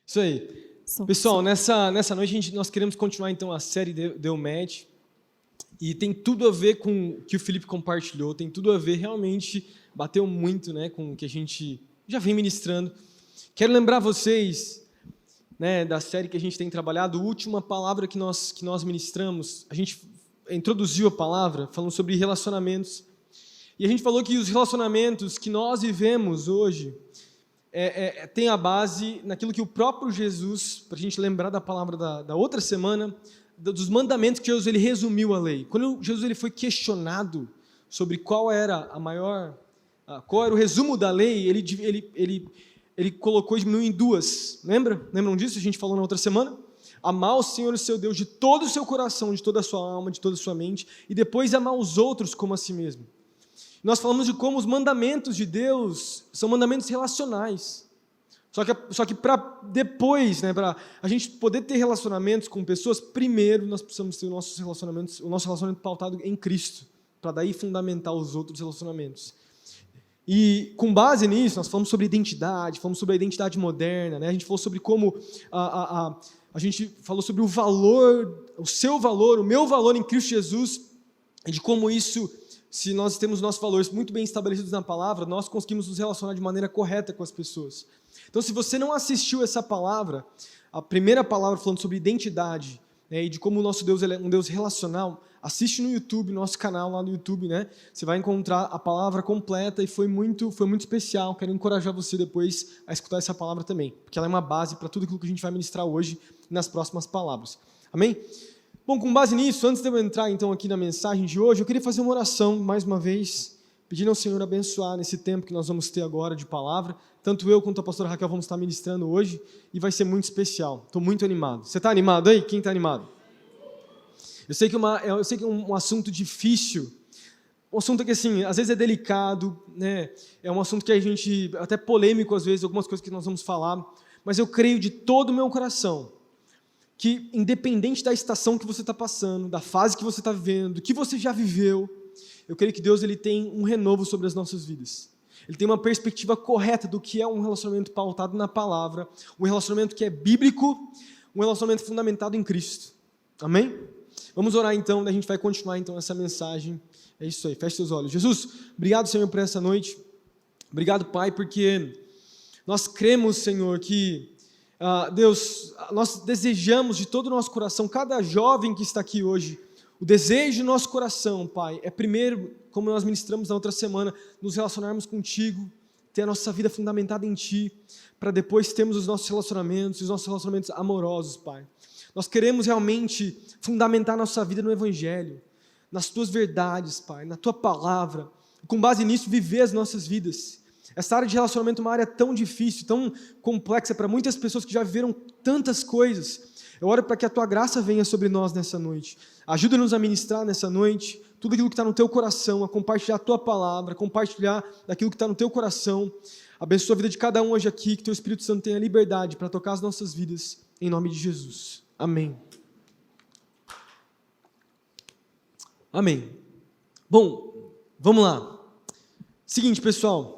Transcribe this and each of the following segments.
Isso aí. Pessoal, nessa noite nós queremos continuar então a série Deu Match. E tem tudo a ver com o que o Felipe compartilhou, tem tudo a ver, realmente bateu muito, né, com o que a gente já vem ministrando. Quero lembrar vocês, né, da série que a gente tem trabalhado, a última palavra que nós ministramos, a gente introduziu a palavra falando sobre relacionamentos. E a gente falou que os relacionamentos que nós vivemos hoje tem a base naquilo que o próprio Jesus, para a gente lembrar da palavra da outra semana, dos mandamentos que Jesus ele resumiu a lei. Quando Jesus ele foi questionado sobre qual era o resumo da lei, ele colocou e diminuiu em duas. Lembram disso? A gente falou na outra semana. Amar o Senhor, o seu Deus, de todo o seu coração, de toda a sua alma, de toda a sua mente, e depois amar os outros como a si mesmo. Nós falamos de como os mandamentos de Deus são mandamentos relacionais. Só que para depois, né, para a gente poder ter relacionamentos com pessoas, primeiro nós precisamos ter o nosso relacionamento pautado em Cristo, para daí fundamentar os outros relacionamentos. E com base nisso, nós falamos sobre identidade, falamos sobre a identidade moderna, né? A gente falou sobre como a gente falou sobre o valor, o seu valor, o meu valor em Cristo Jesus, e de como isso, se nós temos nossos valores muito bem estabelecidos na palavra, nós conseguimos nos relacionar de maneira correta com as pessoas. Então, se você não assistiu essa palavra, a primeira palavra falando sobre identidade, né, e de como o nosso Deus ele é um Deus relacional, assiste no YouTube, nosso canal lá no YouTube, né? Você vai encontrar a palavra completa e foi muito especial. Quero encorajar você depois a escutar essa palavra também, porque ela é uma base para tudo aquilo que a gente vai ministrar hoje nas próximas palavras. Amém? Bom, com base nisso, antes de eu entrar então aqui na mensagem de hoje, eu queria fazer uma oração mais uma vez, pedindo ao Senhor abençoar nesse tempo que nós vamos ter agora de palavra. Tanto eu quanto a pastora Raquel vamos estar ministrando hoje e vai ser muito especial. Estou muito animado. Você está animado aí? Quem está animado? Eu sei que é um assunto difícil, um assunto que assim, às vezes é delicado, né? É um assunto que a gente, até polêmico às vezes, algumas coisas que nós vamos falar, mas eu creio de todo o meu coração que independente da estação que você está passando, da fase que você está vivendo, do que você já viveu, eu creio que Deus ele tem um renovo sobre as nossas vidas. Ele tem uma perspectiva correta do que é um relacionamento pautado na palavra, um relacionamento que é bíblico, um relacionamento fundamentado em Cristo. Amém? Vamos orar então, daí a gente vai continuar então essa mensagem. É isso aí, feche seus olhos. Jesus, obrigado, Senhor, por essa noite. Obrigado, Pai, porque nós cremos, Senhor, que Deus, nós desejamos de todo o nosso coração, cada jovem que está aqui hoje, o desejo do nosso coração, Pai, é primeiro, como nós ministramos na outra semana, nos relacionarmos contigo, ter a nossa vida fundamentada em Ti, para depois termos os nossos relacionamentos amorosos, Pai. Nós queremos realmente fundamentar a nossa vida no Evangelho, nas Tuas verdades, Pai, na Tua palavra, com base nisso viver as nossas vidas. Essa área de relacionamento é uma área tão difícil, tão complexa para muitas pessoas que já viveram tantas coisas. Eu oro para que a Tua graça venha sobre nós nessa noite. Ajuda-nos a ministrar nessa noite tudo aquilo que está no Teu coração, a compartilhar a Tua palavra, a compartilhar daquilo que está no Teu coração. Abençoa a vida de cada um hoje aqui, que Teu Espírito Santo tenha liberdade para tocar as nossas vidas, em nome de Jesus. Amém. Amém. Bom, vamos lá. Seguinte, pessoal,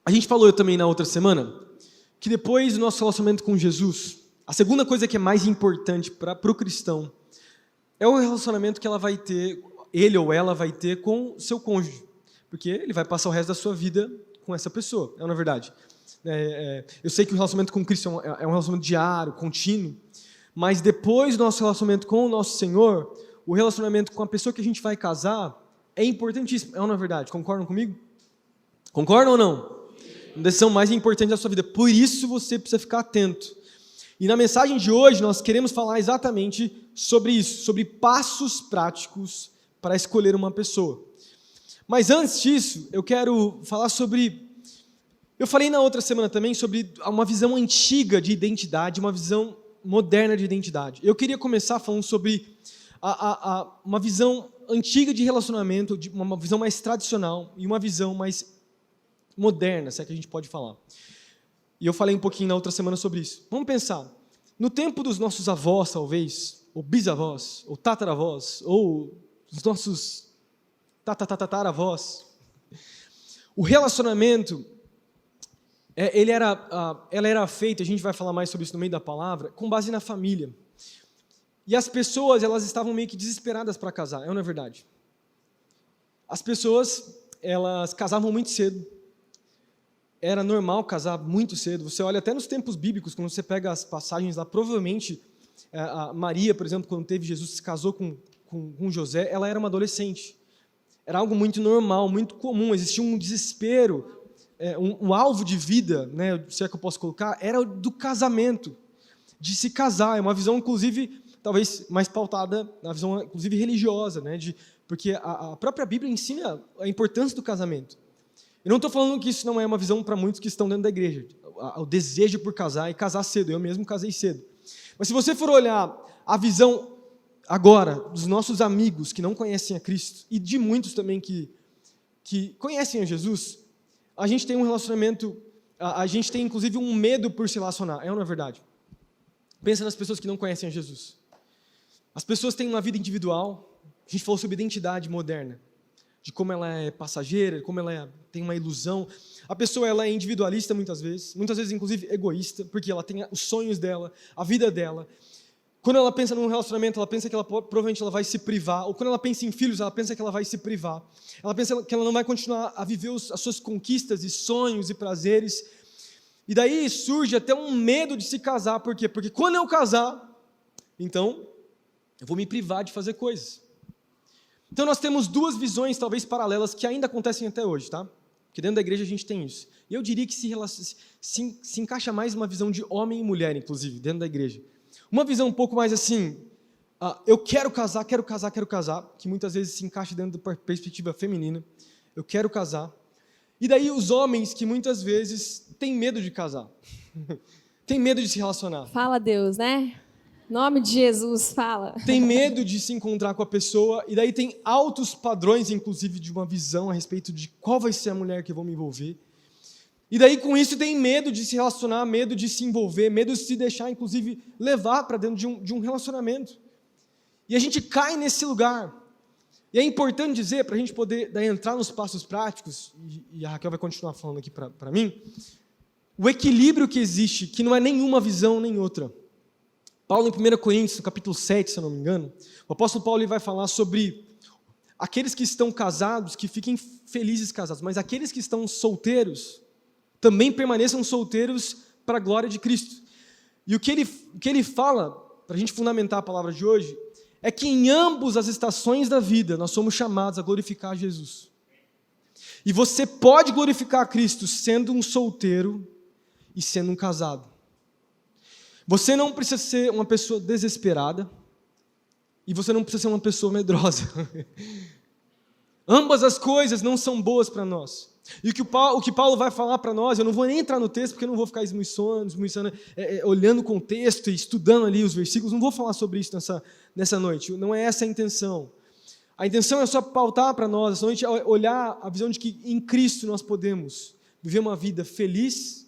a gente falou também na outra semana que depois do nosso relacionamento com Jesus, a segunda coisa que é mais importante para o cristão é o relacionamento que ele ou ela vai ter com seu cônjuge, porque ele vai passar o resto da sua vida com essa pessoa, não é verdade? Eu sei que o relacionamento com Cristo é um relacionamento diário, contínuo, mas depois do nosso relacionamento com o nosso Senhor, o relacionamento com a pessoa que a gente vai casar é importantíssimo, não é verdade? Concordam comigo? Concordam ou não? Uma decisão mais importante da sua vida, por isso você precisa ficar atento. E na mensagem de hoje nós queremos falar exatamente sobre isso, sobre passos práticos para escolher uma pessoa. Mas antes disso, eu quero falar sobre... Eu falei na outra semana também sobre uma visão antiga de identidade, uma visão moderna de identidade. Eu queria começar falando sobre uma visão antiga de relacionamento, uma visão mais tradicional e uma visão mais moderna, se é que a gente pode falar. E eu falei um pouquinho na outra semana sobre isso. Vamos pensar. No tempo dos nossos avós, talvez, ou bisavós, ou tataravós, ou os nossos tataravós, o relacionamento ela era feita, a gente vai falar mais sobre isso no meio da palavra, com base na família. E as pessoas, elas estavam meio que desesperadas para casar, não é verdade? As pessoas, elas casavam muito cedo. Era normal casar muito cedo. Você olha até nos tempos bíblicos, quando você pega as passagens lá, provavelmente a Maria, por exemplo, quando teve Jesus, se casou com José, ela era uma adolescente. Era algo muito normal, muito comum, existia um desespero, um alvo de vida, né, se é que eu posso colocar, era do casamento, de se casar. É uma visão, inclusive, talvez mais pautada na visão, inclusive, religiosa, né, porque a própria Bíblia ensina a importância do casamento. Eu não estou falando que isso não é uma visão para muitos que estão dentro da igreja, o desejo por casar e casar cedo. Eu mesmo casei cedo. Mas se você for olhar a visão agora dos nossos amigos que não conhecem a Cristo e de muitos também que conhecem a Jesus, a gente tem um relacionamento, a gente tem inclusive um medo por se relacionar, ou não é verdade? Pensa nas pessoas que não conhecem a Jesus. As pessoas têm uma vida individual, a gente falou sobre identidade moderna, de como ela é passageira, como ela tem uma ilusão. A pessoa ela é individualista muitas vezes inclusive egoísta, porque ela tem os sonhos dela, a vida dela. Quando ela pensa num relacionamento, ela pensa que provavelmente ela vai se privar, ou quando ela pensa em filhos, ela pensa que ela vai se privar. Ela pensa que ela não vai continuar a viver as suas conquistas e sonhos e prazeres. E daí surge até um medo de se casar. Por quê? Porque quando eu casar, então eu vou me privar de fazer coisas. Então nós temos duas visões talvez paralelas que ainda acontecem até hoje, tá? Porque dentro da igreja a gente tem isso. E eu diria que se encaixa mais uma visão de homem e mulher, inclusive, dentro da igreja. Uma visão um pouco mais assim, eu quero casar, que muitas vezes se encaixa dentro da perspectiva feminina. Eu quero casar. E daí os homens que muitas vezes têm medo de casar. Têm medo de se relacionar. Fala Deus, né? Nome de Jesus, fala. Tem medo de se encontrar com a pessoa, e daí tem altos padrões, inclusive, de uma visão a respeito de qual vai ser a mulher que eu vou me envolver. E daí, com isso, tem medo de se relacionar, medo de se envolver, medo de se deixar, inclusive, levar para dentro de um relacionamento. E a gente cai nesse lugar. E é importante dizer, para a gente poder daí, entrar nos passos práticos, e a Raquel vai continuar falando aqui para mim, o equilíbrio que existe, que não é nenhuma visão nem outra. Paulo, em 1 Coríntios, no capítulo 7, se eu não me engano, o apóstolo Paulo ele vai falar sobre aqueles que estão casados, que fiquem felizes casados, mas aqueles que estão solteiros, também permaneçam solteiros para a glória de Cristo. E o que ele fala, para a gente fundamentar a palavra de hoje, é que em ambas as estações da vida, nós somos chamados a glorificar Jesus. E você pode glorificar a Cristo sendo um solteiro e sendo um casado. Você não precisa ser uma pessoa desesperada e você não precisa ser uma pessoa medrosa. Ambas as coisas não são boas para nós. E o que Paulo vai falar para nós, eu não vou nem entrar no texto, porque eu não vou ficar esmiuçando, olhando o contexto e estudando ali os versículos, não vou falar sobre isso nessa noite, não é essa a intenção. A intenção é só pautar para nós, essa noite, olhar a visão de que em Cristo nós podemos viver uma vida feliz,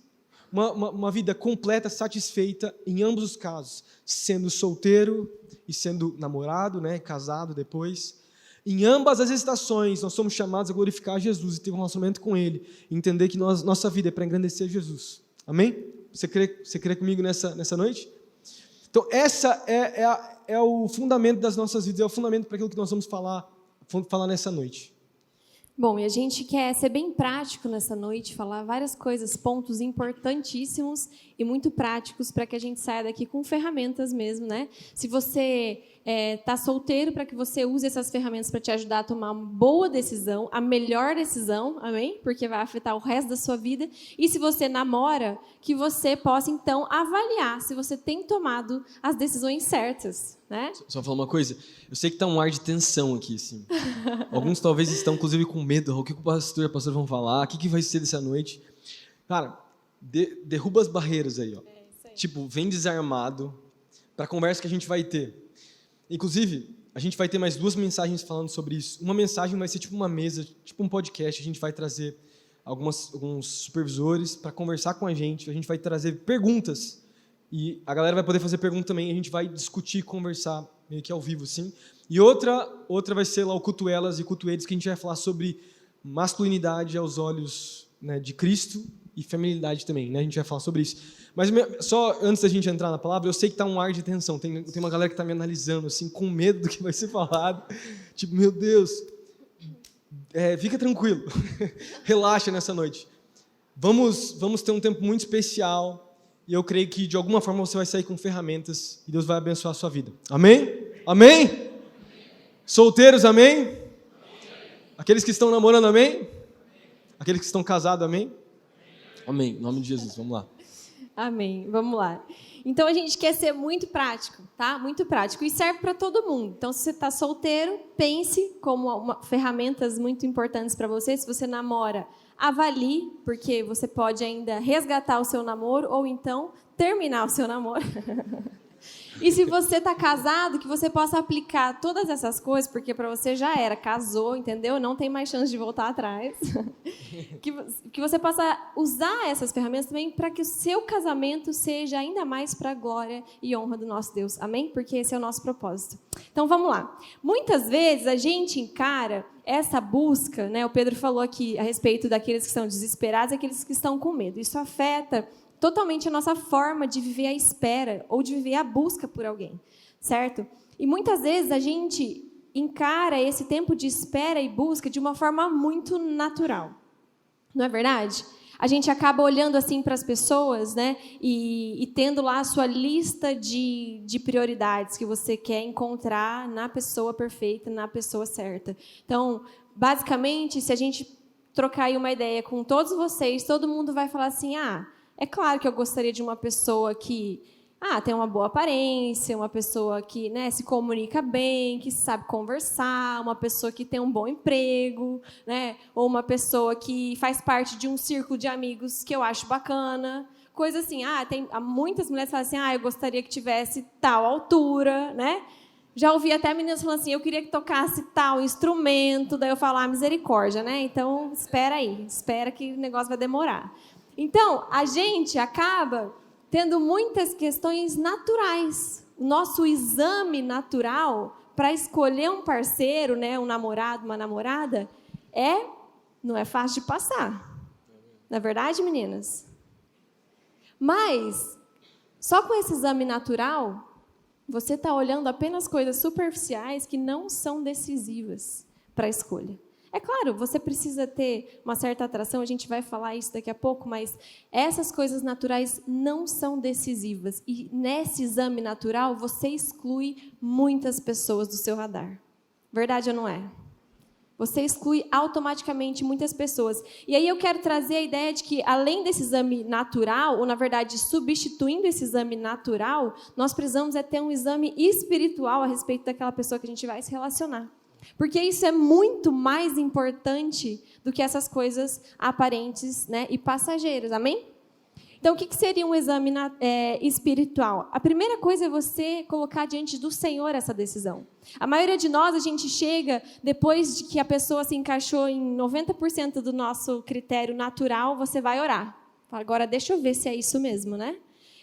uma vida completa, satisfeita, em ambos os casos, sendo solteiro e sendo namorado, né, casado depois. Em ambas as estações, nós somos chamados a glorificar Jesus e ter um relacionamento com Ele, e entender que nossa vida é para engrandecer Jesus. Amém? Você crê comigo nessa noite? Então, essa é o fundamento das nossas vidas, é o fundamento para aquilo que nós vamos falar nessa noite. Bom, e a gente quer ser bem prático nessa noite, falar várias coisas, pontos importantíssimos e muito práticos para que a gente saia daqui com ferramentas mesmo, né? Se você está solteiro, para que você use essas ferramentas para te ajudar a tomar uma boa decisão, a melhor decisão, amém? Porque vai afetar o resto da sua vida. E se você namora, que você possa, então, avaliar se você tem tomado as decisões certas, né? Só falar uma coisa, eu sei que está um ar de tensão aqui, assim. Alguns talvez estão, inclusive, com medo. O que o pastor e a pastora vão falar? O que vai ser dessa noite? Cara, derruba as barreiras aí, ó. Tipo, vem desarmado para a conversa que a gente vai ter. Inclusive, a gente vai ter mais 2 mensagens falando sobre isso. Uma mensagem vai ser tipo uma mesa, tipo um podcast. A gente vai trazer alguns supervisores para conversar com a gente vai trazer perguntas. E a galera vai poder fazer pergunta também. A gente vai discutir, conversar, meio que ao vivo, sim. E outra vai ser lá o Culto Elas e Culto Eles, que a gente vai falar sobre masculinidade aos olhos, né, de Cristo e feminilidade também, né? A gente vai falar sobre isso. Mas só antes da gente entrar na palavra, eu sei que está um ar de tensão. Tem uma galera que está me analisando, assim, com medo do que vai ser falado. Tipo, meu Deus, fica tranquilo. Relaxa nessa noite. Vamos ter um tempo muito especial e eu creio que, de alguma forma, você vai sair com ferramentas e Deus vai abençoar a sua vida. Amém? Amém? Solteiros, amém? Aqueles que estão namorando, amém? Aqueles que estão casados, amém? Amém. Em nome de Jesus, vamos lá. Amém. Vamos lá. Então, a gente quer ser muito prático, tá? Muito prático. E serve para todo mundo. Então, se você está solteiro, pense como ferramentas muito importantes para você. Se você namora, avalie, porque você pode ainda resgatar o seu namoro ou então terminar o seu namoro. E se você está casado, que você possa aplicar todas essas coisas, porque para você já era, casou, entendeu? Não tem mais chance de voltar atrás. Que você possa usar essas ferramentas também para que o seu casamento seja ainda mais para a glória e honra do nosso Deus. Amém? Porque esse é o nosso propósito. Então, vamos lá. Muitas vezes a gente encara essa busca, né? O Pedro falou aqui a respeito daqueles que estão desesperados e aqueles que estão com medo. Isso afeta totalmente a nossa forma de viver a espera ou de viver a busca por alguém, certo? E muitas vezes a gente encara esse tempo de espera e busca de uma forma muito natural, não é verdade? A gente acaba olhando assim para as pessoas, né, e tendo lá a sua lista de prioridades que você quer encontrar na pessoa perfeita, na pessoa certa. Então, basicamente, se a gente trocar aí uma ideia com todos vocês, todo mundo vai falar assim, é claro que eu gostaria de uma pessoa que tem uma boa aparência, uma pessoa que, né, se comunica bem, que sabe conversar, uma pessoa que tem um bom emprego, né, ou uma pessoa que faz parte de um círculo de amigos que eu acho bacana. Coisa assim, muitas mulheres falam assim, eu gostaria que tivesse tal altura, né? Já ouvi até meninas falando assim, eu queria que tocasse tal instrumento, daí eu falo, misericórdia, né? Então, espera que o negócio vai demorar. Então, a gente acaba tendo muitas questões naturais. O nosso exame natural para escolher um parceiro, né, um namorado, uma namorada, não é fácil de passar. Não é verdade, meninas? Mas, só com esse exame natural, você está olhando apenas coisas superficiais que não são decisivas para a escolha. É claro, você precisa ter uma certa atração, a gente vai falar isso daqui a pouco, mas essas coisas naturais não são decisivas. E nesse exame natural, você exclui muitas pessoas do seu radar. Verdade ou não é? Você exclui automaticamente muitas pessoas. E aí eu quero trazer a ideia de que, além desse exame natural, ou na verdade substituindo esse exame natural, nós precisamos ter um exame espiritual a respeito daquela pessoa que a gente vai se relacionar. Porque isso é muito mais importante do que essas coisas aparentes, né, e passageiras, amém? Então, o que seria um exame espiritual? A primeira coisa é você colocar diante do Senhor essa decisão. A maioria de nós, a gente chega, depois de que a pessoa se encaixou em 90% do nosso critério natural, você vai orar. Agora, deixa eu ver se é isso mesmo, né?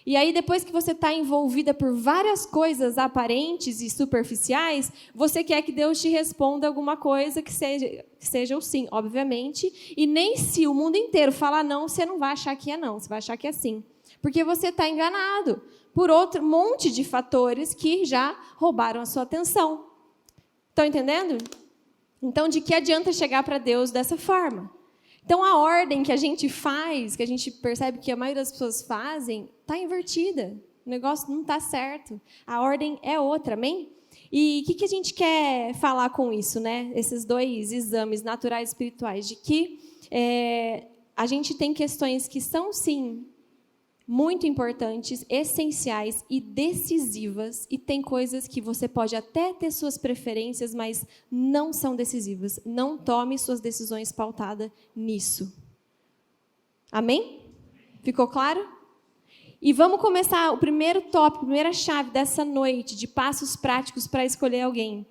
E aí, depois que você está envolvida por várias coisas aparentes e superficiais, você quer que Deus te responda alguma coisa que seja o sim, obviamente. E nem se o mundo inteiro falar não, você não vai achar que é não, você vai achar que é sim. Porque você está enganado por outro monte de fatores que já roubaram a sua atenção. Estão entendendo? Então, de que adianta chegar para Deus dessa forma? Então, a ordem que a gente faz, que a gente percebe que a maioria das pessoas fazem, está invertida. O negócio não está certo. A ordem é outra, amém? E o que a gente quer falar com isso, né? Esses dois exames naturais e espirituais, de que a gente tem questões que são, sim, muito importantes, essenciais e decisivas, e tem coisas que você pode até ter suas preferências, mas não são decisivas. Não tome suas decisões pautadas nisso. Amém? Ficou claro? E vamos começar o primeiro tópico, a primeira chave dessa noite, de passos práticos para escolher alguém.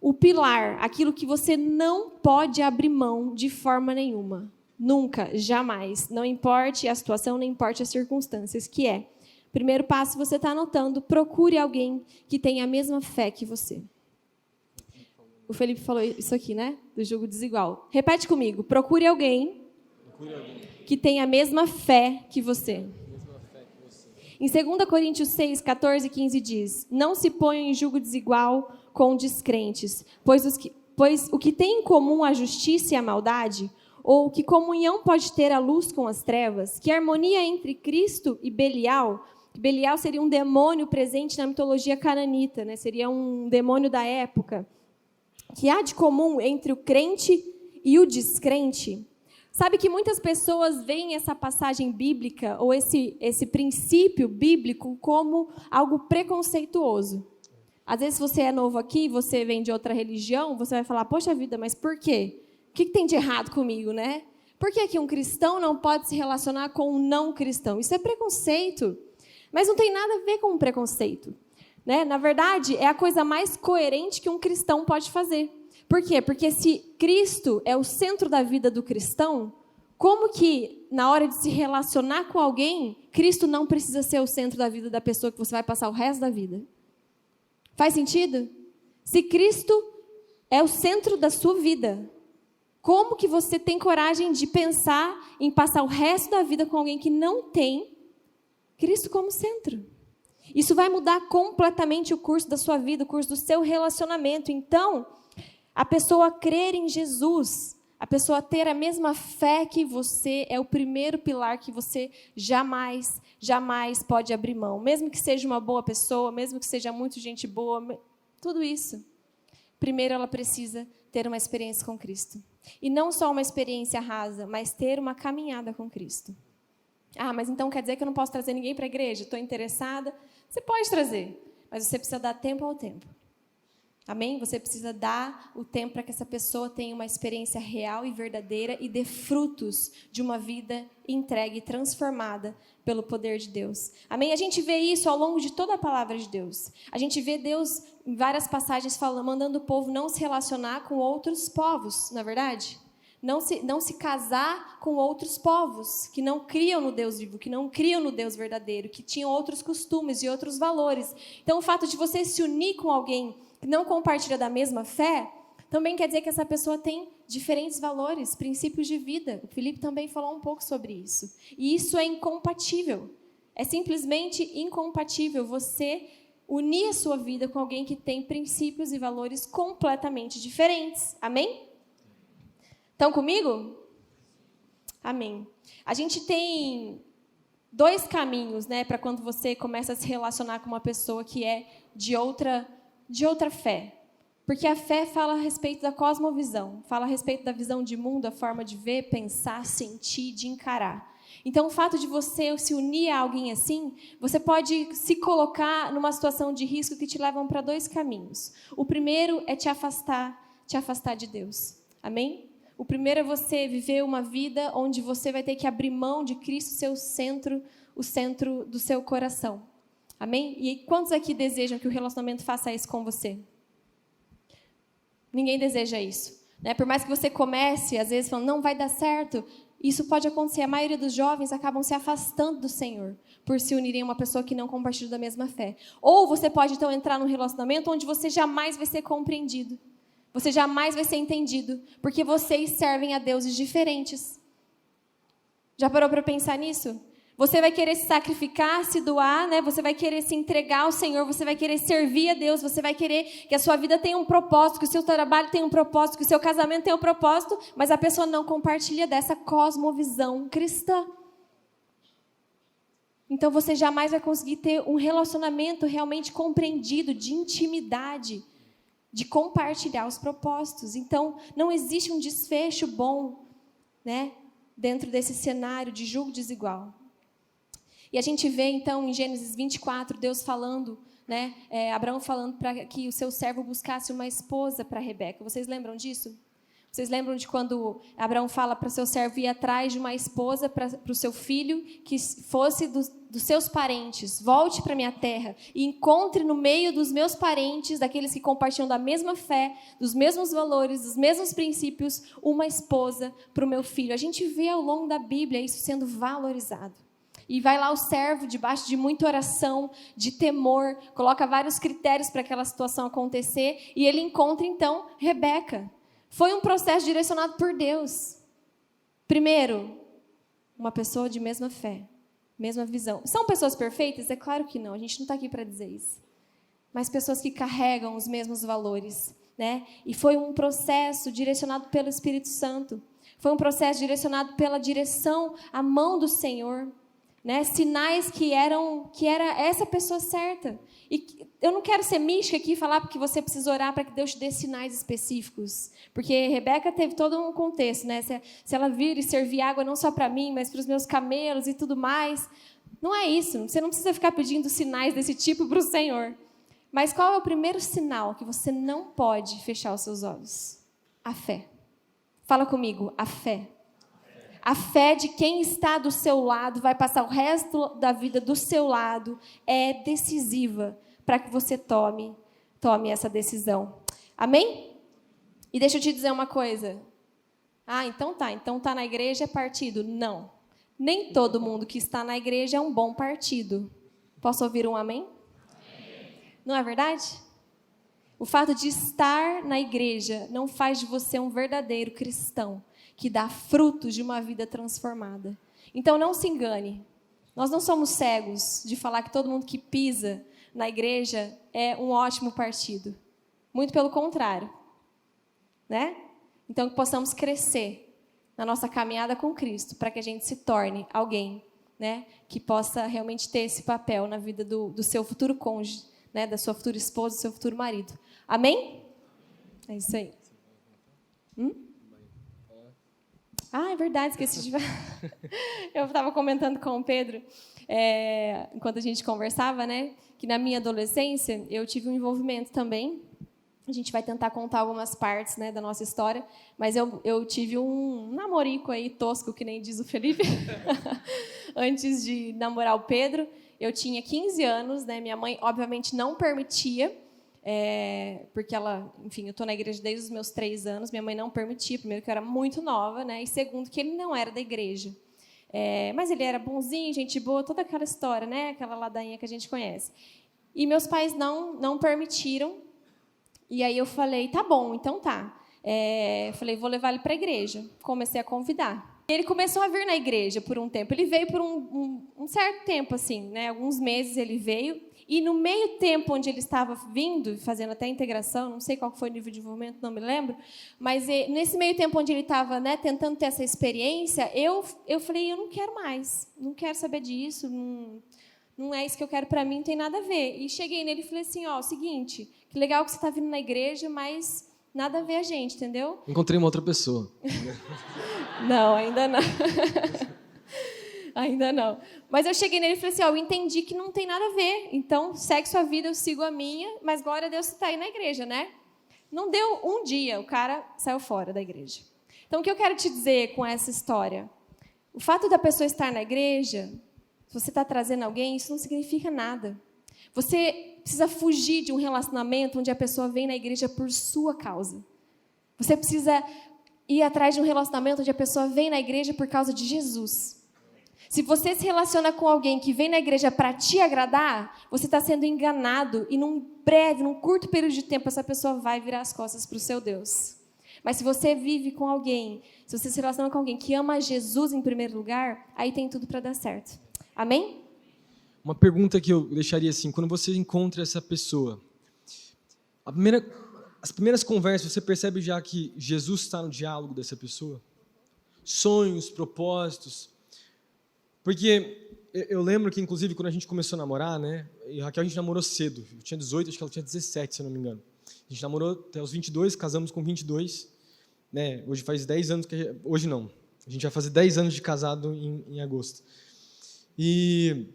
O pilar, aquilo que você não pode abrir mão de forma nenhuma. Nunca, jamais, não importe a situação, não importe as circunstâncias, que é, primeiro passo, você está anotando, procure alguém que tenha a mesma fé que você. O Felipe falou isso aqui, né? Do jugo desigual. Repete comigo, procure alguém que tem a mesma fé que você. Em 2 Coríntios 6, 14 e 15 diz: não se ponham em julgo desigual com descrentes, pois o que tem em comum a justiça e a maldade, ou que comunhão pode ter a luz com as trevas, que harmonia entre Cristo e Belial. Belial seria um demônio presente na mitologia cananita, né? Seria um demônio da época. Que há de comum entre o crente e o descrente? Sabe que muitas pessoas veem essa passagem bíblica, ou esse princípio bíblico, como algo preconceituoso. Às vezes, se você é novo aqui, você vem de outra religião, você vai falar, poxa vida, mas por quê? O que tem de errado comigo, né? Por que um cristão não pode se relacionar com um não cristão? Isso é preconceito. Mas não tem nada a ver com um preconceito. Né? Na verdade, é a coisa mais coerente que um cristão pode fazer. Por quê? Porque se Cristo é o centro da vida do cristão, como que, na hora de se relacionar com alguém, Cristo não precisa ser o centro da vida da pessoa que você vai passar o resto da vida? Faz sentido? Se Cristo é o centro da sua vida, como que você tem coragem de pensar em passar o resto da vida com alguém que não tem Cristo como centro? Isso vai mudar completamente o curso da sua vida, o curso do seu relacionamento. Então, a pessoa crer em Jesus, a pessoa ter a mesma fé que você, é o primeiro pilar que você jamais pode abrir mão. Mesmo que seja uma boa pessoa, mesmo que seja muito gente boa, tudo isso. Primeiro, ela precisa ter uma experiência com Cristo. E não só uma experiência rasa, mas ter uma caminhada com Cristo. Ah, mas então quer dizer que eu não posso trazer ninguém para a igreja? Estou interessada. Você pode trazer, mas você precisa dar tempo ao tempo. Amém? Você precisa dar o tempo para que essa pessoa tenha uma experiência real e verdadeira e dê frutos de uma vida entregue e transformada pelo poder de Deus. Amém? A gente vê isso ao longo de toda a palavra de Deus. A gente vê Deus em várias passagens mandando o povo não se relacionar com outros povos, não é verdade? Não se casar com outros povos que não criam no Deus vivo, que não criam no Deus verdadeiro, que tinham outros costumes e outros valores. Então, o fato de você se unir com alguém que não compartilha da mesma fé, também quer dizer que essa pessoa tem diferentes valores, princípios de vida. O Felipe também falou um pouco sobre isso. E isso é incompatível. É simplesmente incompatível você unir a sua vida com alguém que tem princípios e valores completamente diferentes. Amém? Estão comigo? Amém. A gente tem 2 caminhos, né, para quando você começa a se relacionar com uma pessoa que é de outra fé. Porque a fé fala a respeito da cosmovisão, fala a respeito da visão de mundo, a forma de ver, pensar, sentir, de encarar. Então, o fato de você se unir a alguém assim, você pode se colocar numa situação de risco que te levam para 2 caminhos. O primeiro é te afastar de Deus. Amém? O primeiro é você viver uma vida onde você vai ter que abrir mão de Cristo ser o centro do seu coração. Amém? E quantos aqui desejam que o relacionamento faça isso com você? Ninguém deseja isso. Né? Por mais que você comece, às vezes, falando, não vai dar certo, isso pode acontecer. A maioria dos jovens acabam se afastando do Senhor por se unirem a uma pessoa que não compartilha da mesma fé. Ou você pode, então, entrar num relacionamento onde você jamais vai ser compreendido. Você jamais vai ser entendido, porque vocês servem a deuses diferentes. Já parou para pensar nisso? Você vai querer se sacrificar, se doar, né? Você vai querer se entregar ao Senhor, você vai querer servir a Deus, você vai querer que a sua vida tenha um propósito, que o seu trabalho tenha um propósito, que o seu casamento tenha um propósito, mas a pessoa não compartilha dessa cosmovisão cristã. Então você jamais vai conseguir ter um relacionamento realmente compreendido, de intimidade, de compartilhar os propósitos. Então, não existe um desfecho bom, né, dentro desse cenário de julgo desigual. E a gente vê, então, em Gênesis 24, Deus falando, né, Abraão falando para que o seu servo buscasse uma esposa para Rebeca. Vocês lembram disso? Vocês lembram de quando Abraão fala para o seu servo ir atrás de uma esposa para o seu filho, que fosse dos seus parentes, volte para a minha terra e encontre no meio dos meus parentes, daqueles que compartilham da mesma fé, dos mesmos valores, dos mesmos princípios, uma esposa para o meu filho. A gente vê ao longo da Bíblia isso sendo valorizado. E vai lá o servo, debaixo de muita oração, de temor, coloca vários critérios para aquela situação acontecer, e ele encontra, então, Rebeca. Foi um processo direcionado por Deus. Primeiro, uma pessoa de mesma fé, mesma visão. São pessoas perfeitas? É claro que não, a gente não está aqui para dizer isso. Mas pessoas que carregam os mesmos valores, né? E foi um processo direcionado pelo Espírito Santo. Foi um processo direcionado pela direção, a mão do Senhor, né? Sinais que era essa pessoa certa. E eu não quero ser mística aqui e falar porque você precisa orar para que Deus te dê sinais específicos. Porque Rebeca teve todo um contexto, né? Se ela vir e servir água não só para mim, mas para os meus camelos e tudo mais. Não é isso. Você não precisa ficar pedindo sinais desse tipo para o Senhor. Mas qual é o primeiro sinal que você não pode fechar os seus olhos? A fé. Fala comigo, a fé. A fé de quem está do seu lado, vai passar o resto da vida do seu lado, é decisiva para que você tome essa decisão. Amém? E deixa eu te dizer uma coisa. Então tá na igreja é partido. Não. Nem todo mundo que está na igreja é um bom partido. Posso ouvir um amém? Não é verdade? O fato de estar na igreja não faz de você um verdadeiro cristão que dá frutos de uma vida transformada. Então, não se engane. Nós não somos cegos de falar que todo mundo que pisa na igreja é um ótimo partido. Muito pelo contrário. Né? Então, que possamos crescer na nossa caminhada com Cristo, para que a gente se torne alguém, né, que possa realmente ter esse papel na vida do seu futuro cônjuge, né, da sua futura esposa, do seu futuro marido. Amém? É isso aí. É verdade, esqueci de falar. Eu estava comentando com o Pedro, enquanto a gente conversava, né, que na minha adolescência eu tive um envolvimento também. A gente vai tentar contar algumas partes, né, da nossa história, mas eu tive um namorico aí tosco, que nem diz o Felipe, antes de namorar o Pedro. Eu tinha 15 anos, né, minha mãe, obviamente, não permitia, porque ela, enfim, eu estou na igreja desde os meus 3 anos, minha mãe não permitia, primeiro que eu era muito nova, né, e segundo que ele não era da igreja. Mas ele era bonzinho, gente boa, toda aquela história, né, aquela ladainha que a gente conhece. E meus pais não permitiram, e aí eu falei, tá bom, então tá. Falei, vou levar ele para a igreja. Comecei a convidar. Ele começou a vir na igreja por um tempo. Ele veio por um certo tempo, assim, né, alguns meses ele veio. E no meio tempo onde ele estava vindo, fazendo até integração, não sei qual foi o nível de envolvimento, não me lembro, mas nesse meio tempo onde ele estava, né, tentando ter essa experiência, eu falei, eu não quero mais, não quero saber disso, não é isso que eu quero para mim, não tem nada a ver. E cheguei nele e falei assim, ó, seguinte, que legal que você está vindo na igreja, mas nada a ver a gente, entendeu? Encontrei uma outra pessoa. Não, ainda não. Ainda não. Mas eu cheguei nele e falei assim, eu entendi que não tem nada a ver. Então, segue sua vida, eu sigo a minha, mas glória a Deus você está aí na igreja, né? Não deu um dia, o cara saiu fora da igreja. Então, o que eu quero te dizer com essa história? O fato da pessoa estar na igreja, se você está trazendo alguém, isso não significa nada. Você precisa fugir de um relacionamento onde a pessoa vem na igreja por sua causa. Você precisa ir atrás de um relacionamento onde a pessoa vem na igreja por causa de Jesus. Se você se relaciona com alguém que vem na igreja para te agradar, você está sendo enganado e num curto período de tempo, essa pessoa vai virar as costas para o seu Deus. Mas se você vive com alguém, se você se relaciona com alguém que ama Jesus em primeiro lugar, aí tem tudo para dar certo. Amém? Uma pergunta que eu deixaria assim, quando você encontra essa pessoa, as primeiras conversas, você percebe já que Jesus está no diálogo dessa pessoa? Sonhos, propósitos. Porque eu lembro que, inclusive, quando a gente começou a namorar, né, e a Raquel a gente namorou cedo, eu tinha 18, acho que ela tinha 17, se eu não me engano. A gente namorou até os 22, casamos com 22, né, hoje faz 10 anos, hoje não, a gente vai fazer 10 anos de casado em agosto. E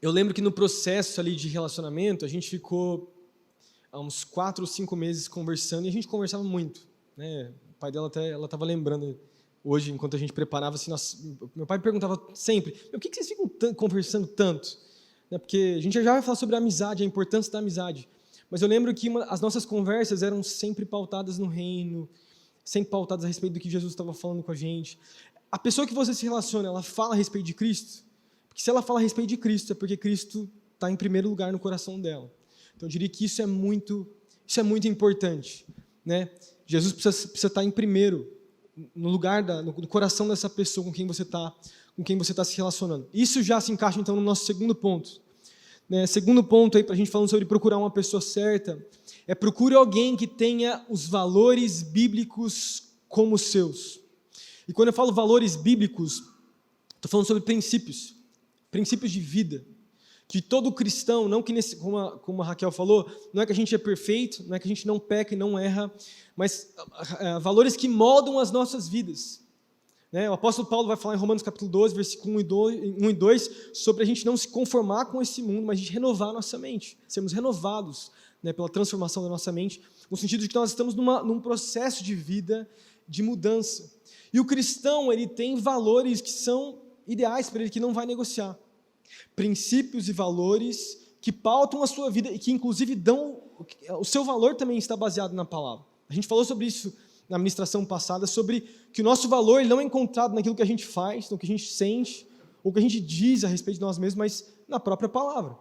eu lembro que no processo ali de relacionamento, a gente ficou há uns 4 ou 5 meses conversando, e a gente conversava muito, né, o pai dela até, ela estava lembrando hoje, enquanto a gente preparava, assim, meu pai me perguntava sempre, por que vocês ficam conversando tanto? Né, porque a gente já vai falar sobre a amizade, a importância da amizade, mas eu lembro que as nossas conversas eram sempre pautadas no reino, sempre pautadas a respeito do que Jesus estava falando com a gente. A pessoa que você se relaciona, ela fala a respeito de Cristo? Porque se ela fala a respeito de Cristo, é porque Cristo está em primeiro lugar no coração dela. Então eu diria que isso é muito importante, né? Jesus precisa estar em primeiro no lugar, no coração dessa pessoa com quem você está se relacionando. Isso já se encaixa, então, no nosso segundo ponto. Segundo ponto, para a gente falando sobre procurar uma pessoa certa, procure alguém que tenha os valores bíblicos como os seus. E quando eu falo valores bíblicos, estou falando sobre princípios de vida. Que todo cristão, não que como a Raquel falou, não é que a gente é perfeito, não é que a gente não peca e não erra, mas valores que moldam as nossas vidas. O apóstolo Paulo vai falar em Romanos capítulo 12, versículo 1 e 2, sobre a gente não se conformar com esse mundo, mas a gente renovar a nossa mente, sermos renovados pela transformação da nossa mente, no sentido de que nós estamos num processo de vida, de mudança. E o cristão, ele tem valores que são ideais para ele, que não vai negociar. Princípios e valores que pautam a sua vida e que inclusive dão, o seu valor também está baseado na palavra. A gente falou sobre isso na ministração passada, sobre que o nosso valor ele não é encontrado naquilo que a gente faz, no que a gente sente, ou que a gente diz a respeito de nós mesmos, mas na própria palavra.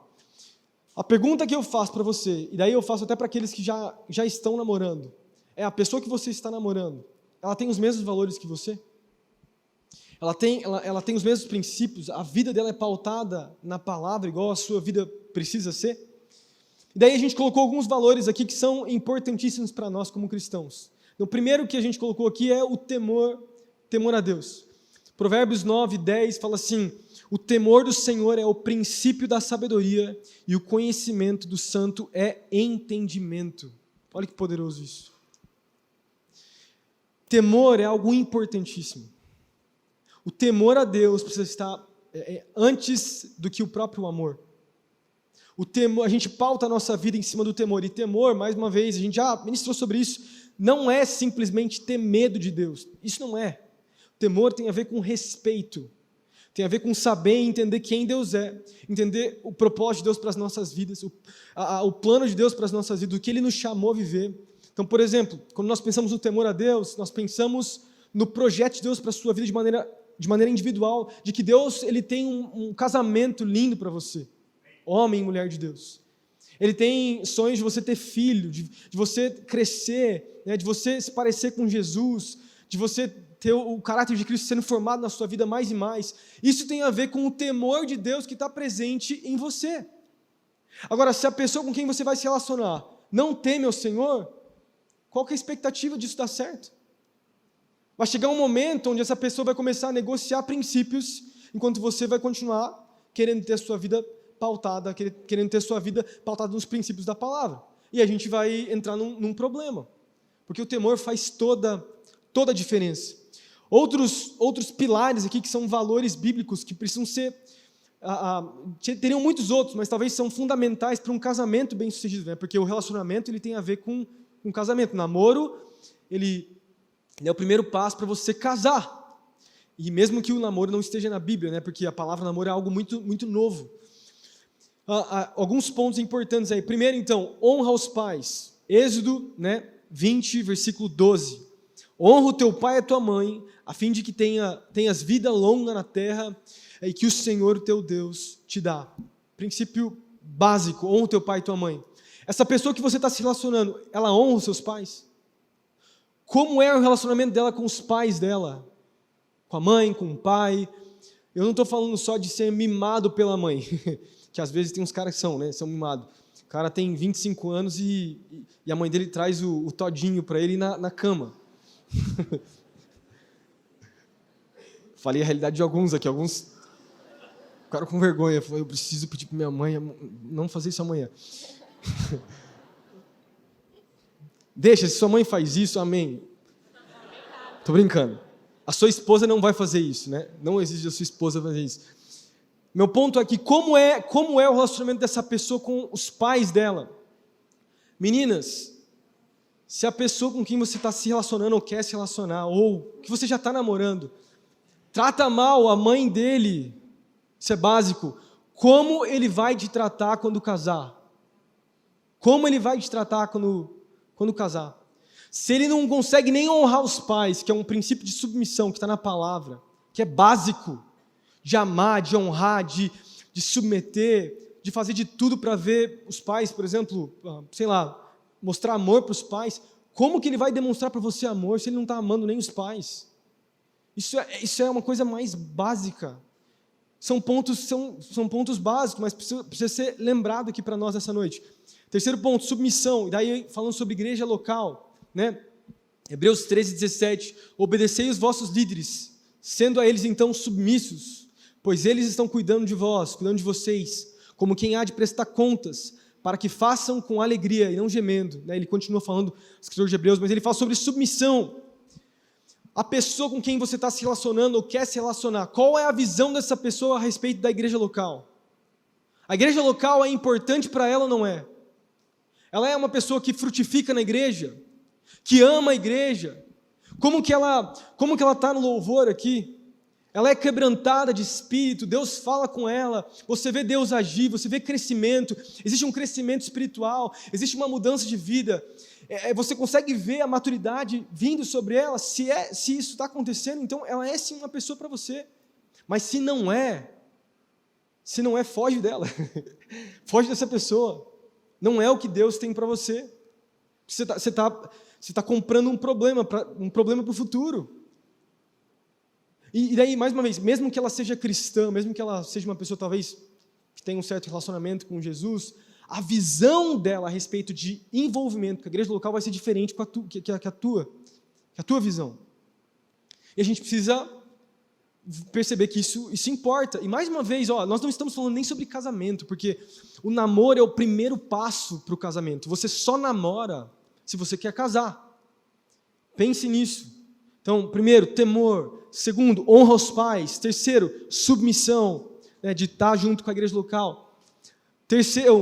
A pergunta que eu faço para você, e daí eu faço até para aqueles que já estão namorando, a pessoa que você está namorando, ela tem os mesmos valores que você? Ela tem os mesmos princípios, a vida dela é pautada na palavra, igual a sua vida precisa ser? E daí a gente colocou alguns valores aqui que são importantíssimos para nós como cristãos. O primeiro que a gente colocou aqui é o temor a Deus. Provérbios 9, 10 fala assim: o temor do Senhor é o princípio da sabedoria e o conhecimento do santo é entendimento. Olha que poderoso isso. Temor é algo importantíssimo. O temor a Deus precisa estar antes do que o próprio amor. O temor, a gente pauta a nossa vida em cima do temor. E temor, mais uma vez, a gente já ministrou sobre isso, não é simplesmente ter medo de Deus. Isso não é. O temor tem a ver com respeito. Tem a ver com saber e entender quem Deus é. Entender o propósito de Deus para as nossas vidas. O plano de Deus para as nossas vidas. O que Ele nos chamou a viver. Então, por exemplo, quando nós pensamos no temor a Deus, nós pensamos no projeto de Deus para a sua vida de maneira individual, de que Deus ele tem um casamento lindo para você, homem e mulher de Deus. Ele tem sonhos de você ter filho, de você crescer, de você se parecer com Jesus, de você ter o caráter de Cristo sendo formado na sua vida mais e mais. Isso tem a ver com o temor de Deus que está presente em você. Agora, se a pessoa com quem você vai se relacionar não teme ao Senhor, qual que é a expectativa disso dar certo? Vai chegar um momento onde essa pessoa vai começar a negociar princípios, enquanto você vai continuar querendo ter a sua vida pautada, querendo ter a sua vida pautada nos princípios da palavra. E a gente vai entrar num problema, porque o temor faz toda a diferença. Outros pilares aqui que são valores bíblicos que precisam ser, teriam muitos outros, mas talvez são fundamentais para um casamento bem-sucedido, porque o relacionamento ele tem a ver com um casamento. O namoro, ele é o primeiro passo para você casar. E mesmo que o namoro não esteja na Bíblia, porque a palavra namoro é algo muito, muito novo. Alguns pontos importantes aí. Primeiro, então, honra os pais. Êxodo 20, versículo 12. Honra o teu pai e a tua mãe, a fim de que tenhas vida longa na terra e que o Senhor, teu Deus, te dá. Princípio básico, honra o teu pai e tua mãe. Essa pessoa que você está se relacionando, ela honra os seus pais? Como é o relacionamento dela com os pais dela? Com a mãe, com o pai? Eu não estou falando só de ser mimado pela mãe, que às vezes tem uns caras que são mimados. O cara tem 25 anos e a mãe dele traz o todinho para ele na cama. Falei a realidade de alguns aqui, alguns ficaram com vergonha. Falei, eu preciso pedir para minha mãe não fazer isso amanhã. Deixa, se sua mãe faz isso, amém. Tô brincando. A sua esposa não vai fazer isso, Não exige a sua esposa fazer isso. Meu ponto é que como é o relacionamento dessa pessoa com os pais dela? Meninas, se a pessoa com quem você está se relacionando ou quer se relacionar, ou que você já está namorando, trata mal a mãe dele, isso é básico, como ele vai te tratar quando casar? Como ele vai te tratar quando casar? Se ele não consegue nem honrar os pais, que é um princípio de submissão que está na palavra, que é básico, de amar, de honrar, de submeter, de fazer de tudo para ver os pais, por exemplo, mostrar amor para os pais, Como que ele vai demonstrar para você amor se ele não está amando nem os pais? Isso é uma coisa mais básica. São pontos básicos, mas precisa ser lembrado aqui para nós nessa noite. Terceiro ponto, submissão. E daí, falando sobre igreja local, né? Hebreus 13:17. Obedecei os vossos líderes, sendo a eles então submissos, pois eles estão cuidando de vós, cuidando de vocês, como quem há de prestar contas, para que façam com alegria e não gemendo. Né? Ele continua falando, o escritor de Hebreus, mas ele fala sobre submissão. A pessoa com quem você está se relacionando ou quer se relacionar, qual é a visão dessa pessoa a respeito da igreja local? A igreja local é importante para ela ou não é? Ela é uma pessoa que frutifica na igreja, que ama a igreja. Como que ela está no louvor aqui? Ela é quebrantada de espírito, Deus fala com ela, você vê Deus agir, você vê crescimento, existe um crescimento espiritual, existe uma mudança de vida, você consegue ver a maturidade vindo sobre ela. Se isso está acontecendo, então ela é sim uma pessoa para você. Mas se não é, foge dela, foge dessa pessoa, não é o que Deus tem para você. Você está comprando um problema para o futuro. E daí, mais uma vez, mesmo que ela seja cristã, mesmo que ela seja uma pessoa talvez que tenha um certo relacionamento com Jesus, a visão dela a respeito de envolvimento com a igreja local vai ser diferente que a tua visão. E a gente precisa perceber que isso importa. E mais uma vez, nós não estamos falando nem sobre casamento, porque o namoro é o primeiro passo para o casamento. Você só namora se você quer casar. Pense nisso. Então, primeiro, temor. Segundo, honra aos pais. Terceiro, submissão, né, de estar junto com a igreja local.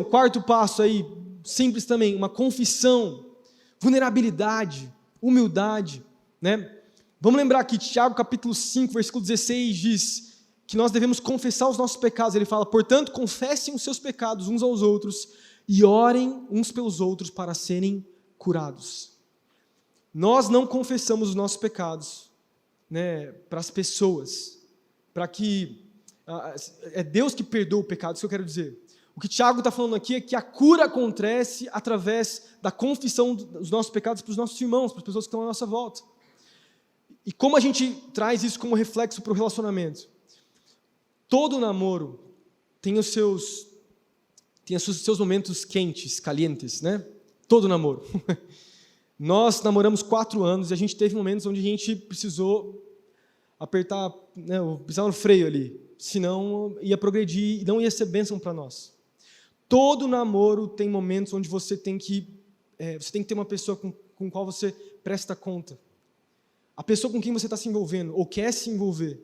Quarto passo aí, simples também, uma confissão, vulnerabilidade, humildade, né? Vamos lembrar que Tiago capítulo 5, versículo 16 diz que nós devemos confessar os nossos pecados. Ele fala, portanto, confessem os seus pecados uns aos outros e orem uns pelos outros para serem curados. Nós não confessamos os nossos pecados, né, para as pessoas, para que é Deus que perdoa o pecado, isso que eu quero dizer. O que Tiago está falando aqui é que a cura acontece através da confissão dos nossos pecados para os nossos irmãos, para as pessoas que estão à nossa volta. E como a gente traz isso como reflexo para o relacionamento? Todo namoro tem os seus momentos quentes, calientes, né? Todo namoro. Nós namoramos 4 anos e a gente teve momentos onde a gente precisou apertar, né, pisar no freio ali, senão ia progredir e não ia ser bênção para nós. Todo namoro tem momentos onde você tem que ter uma pessoa com qual você presta conta. A pessoa com quem você está se envolvendo, ou quer se envolver,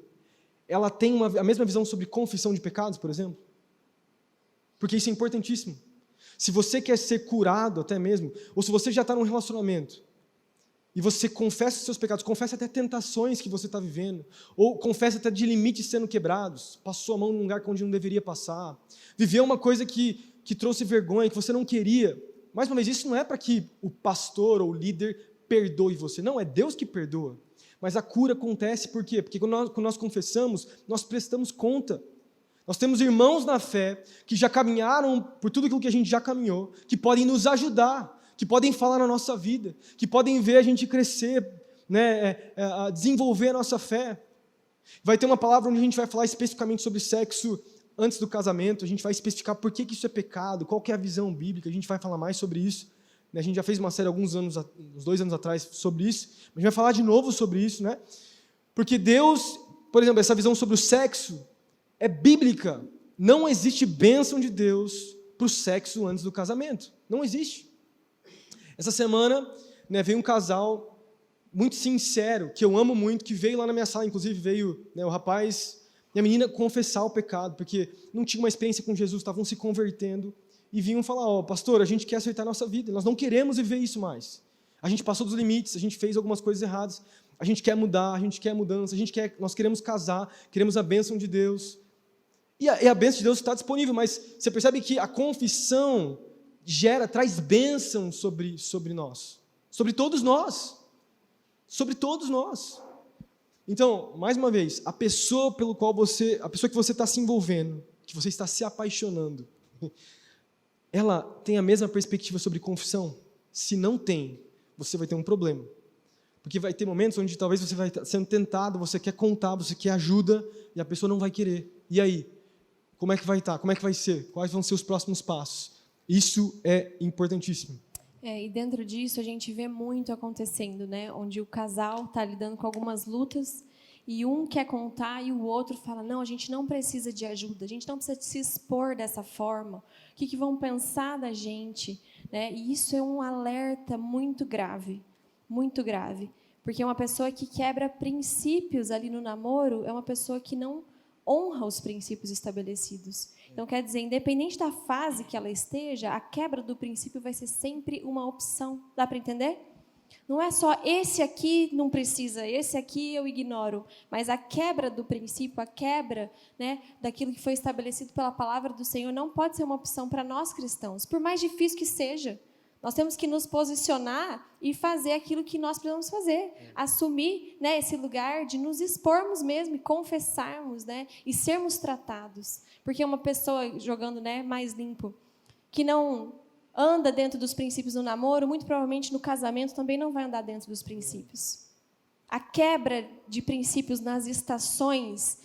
ela tem a mesma visão sobre confissão de pecados, por exemplo? Porque isso é importantíssimo. Se você quer ser curado até mesmo, ou se você já está num relacionamento, e você confessa os seus pecados, confessa até tentações que você está vivendo, ou confessa até de limites sendo quebrados, passou a mão num lugar onde não deveria passar, viveu uma coisa que trouxe vergonha, que você não queria. Mais uma vez, isso não é para que o pastor ou o líder perdoe você, não, é Deus que perdoa. Mas a cura acontece por quê? Porque quando nós confessamos, nós prestamos conta. Nós temos irmãos na fé que já caminharam por tudo aquilo que a gente já caminhou, que podem nos ajudar, que podem falar na nossa vida, que podem ver a gente crescer, né, desenvolver a nossa fé. Vai ter uma palavra onde a gente vai falar especificamente sobre sexo antes do casamento, a gente vai especificar por que isso é pecado, qual que é a visão bíblica, a gente vai falar mais sobre isso. A gente já fez uma série uns 2 anos atrás sobre isso, mas a gente vai falar de novo sobre isso, né? Porque Deus, por exemplo, essa visão sobre o sexo é bíblica. Não existe bênção de Deus para o sexo antes do casamento. Não existe. Essa semana, né, veio um casal muito sincero, que eu amo muito, que veio lá na minha sala, inclusive veio, né, o rapaz e a menina confessar o pecado, porque não tinha uma experiência com Jesus, estavam se convertendo, e vinham falar, pastor, a gente quer acertar a nossa vida, nós não queremos viver isso mais. A gente passou dos limites, a gente fez algumas coisas erradas, a gente quer mudar, a gente quer mudança, nós queremos casar, queremos a bênção de Deus. E a bênção de Deus está disponível, mas você percebe que a confissão traz bênção sobre nós, sobre todos nós. Sobre todos nós. Então, mais uma vez, a pessoa que você está se envolvendo, que você está se apaixonando, ela tem a mesma perspectiva sobre confissão? Se não tem, você vai ter um problema. Porque vai ter momentos onde talvez você vai estar sendo tentado, você quer contar, você quer ajuda, e a pessoa não vai querer. E aí? Como é que vai estar? Como é que vai ser? Quais vão ser os próximos passos? Isso é importantíssimo. E dentro disso a gente vê muito acontecendo, né? Onde o casal está lidando com algumas lutas e um quer contar e o outro fala, não, a gente não precisa de ajuda, a gente não precisa se expor dessa forma. O que vão pensar da gente? Né? E isso é um alerta muito grave, porque uma pessoa que quebra princípios ali no namoro é uma pessoa que não honra os princípios estabelecidos. Então, quer dizer, independente da fase que ela esteja, a quebra do princípio vai ser sempre uma opção. Dá para entender? Não é só esse aqui não precisa, esse aqui eu ignoro, mas a quebra do princípio, a quebra, né, daquilo que foi estabelecido pela palavra do Senhor não pode ser uma opção para nós cristãos, por mais difícil que seja. Nós temos que nos posicionar e fazer aquilo que nós precisamos fazer. Assumir, né, esse lugar de nos expormos mesmo e confessarmos, né, e sermos tratados. Porque uma pessoa jogando, né, mais limpo, que não anda dentro dos princípios do namoro, muito provavelmente no casamento também não vai andar dentro dos princípios. A quebra de princípios nas estações,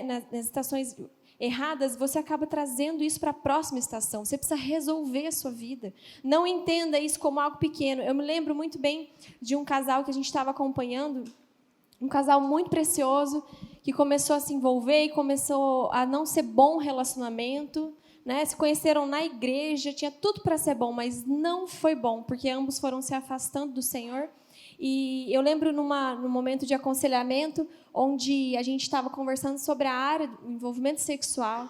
nas estações erradas, você acaba trazendo isso para a próxima estação. Você precisa resolver a sua vida. Não entenda isso como algo pequeno. Eu me lembro muito bem de um casal que a gente estava acompanhando, um casal muito precioso, que começou a se envolver e começou a não ser bom relacionamento, né? Se conheceram na igreja, tinha tudo para ser bom, mas não foi bom, porque ambos foram se afastando do Senhor. E eu lembro num momento de aconselhamento, onde a gente estava conversando sobre a área do envolvimento sexual,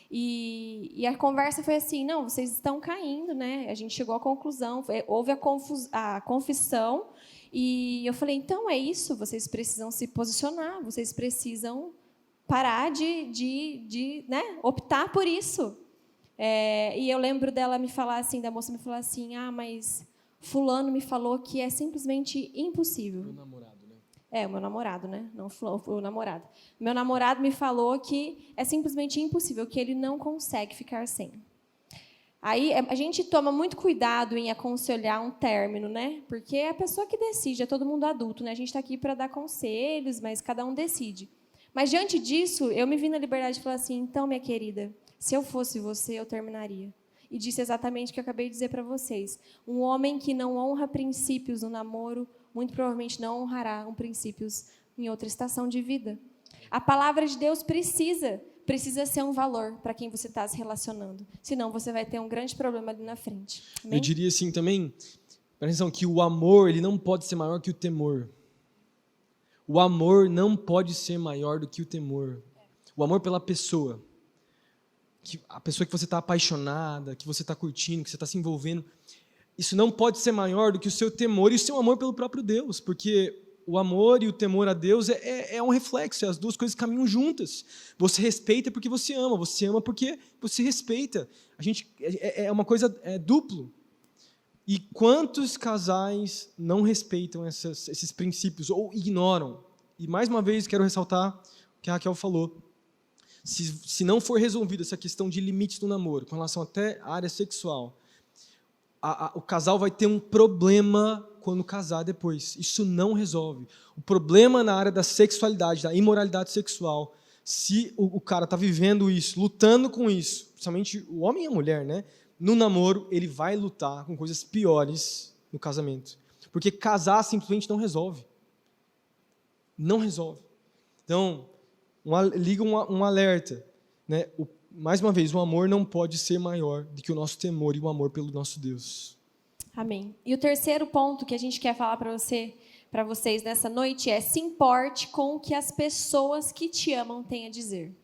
e a conversa foi assim, não, vocês estão caindo, né? A gente chegou à conclusão, houve a confissão, e eu falei, então é isso, vocês precisam se posicionar, vocês precisam parar de né, optar por isso. E eu lembro dela me falar assim, da moça me falar assim, mas fulano me falou que é simplesmente impossível. Meu namorado, né? O meu namorado, né? Não o namorado. Meu namorado me falou que é simplesmente impossível, que ele não consegue ficar sem. Aí a gente toma muito cuidado em aconselhar um término, né? Porque é a pessoa que decide, é todo mundo adulto, né? A gente está aqui para dar conselhos, mas cada um decide. Mas diante disso, eu me vi na liberdade de falar assim, então, minha querida, se eu fosse você, eu terminaria. E disse exatamente o que eu acabei de dizer para vocês. Um homem que não honra princípios no namoro, muito provavelmente não honrará princípios em outra estação de vida. A palavra de Deus precisa ser um valor para quem você está se relacionando. Senão, você vai ter um grande problema ali na frente. Amém? Eu diria assim também, presta atenção, que o amor ele não pode ser maior que o temor. O amor não pode ser maior do que o temor. O amor pela pessoa. A pessoa que você está apaixonada, que você está curtindo, que você está se envolvendo, isso não pode ser maior do que o seu temor e o seu amor pelo próprio Deus, porque o amor e o temor a Deus é um reflexo, as duas coisas caminham juntas. Você respeita porque você ama porque você respeita. É uma coisa duplo. E quantos casais não respeitam esses princípios ou ignoram? E mais uma vez quero ressaltar o que a Raquel falou. Se não for resolvida essa questão de limites do namoro, com relação até à área sexual, o casal vai ter um problema quando casar depois. Isso não resolve. O problema na área da sexualidade, da imoralidade sexual, se o cara está vivendo isso, lutando com isso, principalmente o homem e a mulher, né? No namoro, ele vai lutar com coisas piores no casamento. Porque casar simplesmente não resolve. Não resolve. Então, liga um alerta, né? Mais uma vez, o amor não pode ser maior do que o nosso temor e o amor pelo nosso Deus. Amém. E o terceiro ponto que a gente quer falar para vocês nessa noite é: se importe com o que as pessoas que te amam têm a dizer.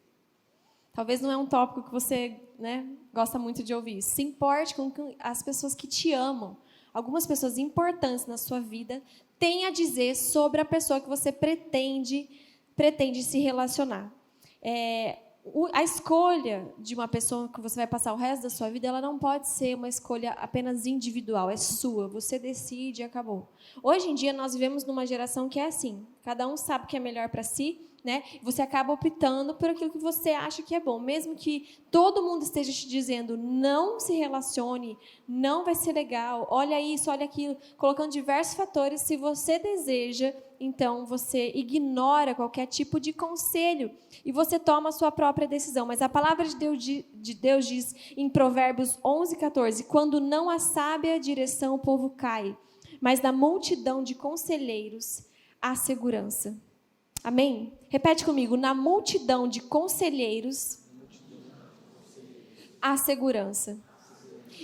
Talvez não é um tópico que você, né, gosta muito de ouvir. Se importe com o que as pessoas que te amam, algumas pessoas importantes na sua vida, têm a dizer sobre a pessoa que você pretende se relacionar. A escolha de uma pessoa que você vai passar o resto da sua vida, ela não pode ser uma escolha apenas individual, é sua, você decide e acabou. Hoje em dia, nós vivemos numa geração que é assim, cada um sabe o que é melhor para si, né? Você acaba optando por aquilo que você acha que é bom, mesmo que todo mundo esteja te dizendo não se relacione, não vai ser legal, olha isso, olha aquilo, colocando diversos fatores. Se você deseja, então você ignora qualquer tipo de conselho e você toma a sua própria decisão. Mas a palavra de Deus diz em Provérbios 11:14, quando não há sábia direção, o povo cai, mas na multidão de conselheiros há segurança. Amém? Repete comigo, na multidão de conselheiros há segurança.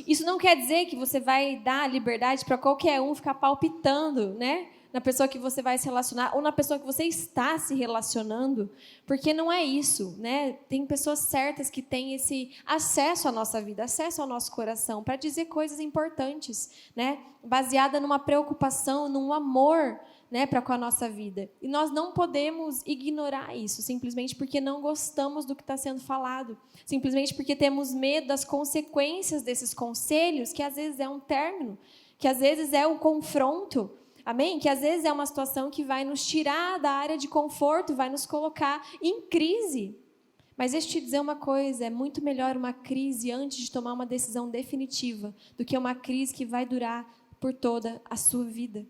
Isso não quer dizer que você vai dar liberdade para qualquer um ficar palpitando, né? Na pessoa que você vai se relacionar ou na pessoa que você está se relacionando, porque não é isso, né? Tem pessoas certas que têm esse acesso à nossa vida, acesso ao nosso coração, para dizer coisas importantes, né? Baseada numa preocupação, num amor, né, para com a nossa vida. E nós não podemos ignorar isso, simplesmente porque não gostamos do que está sendo falado, simplesmente porque temos medo das consequências desses conselhos, que às vezes é um término, que às vezes é um confronto, amém? Que às vezes é uma situação que vai nos tirar da área de conforto, vai nos colocar em crise. Mas deixa eu te dizer uma coisa, é muito melhor uma crise antes de tomar uma decisão definitiva do que uma crise que vai durar por toda a sua vida.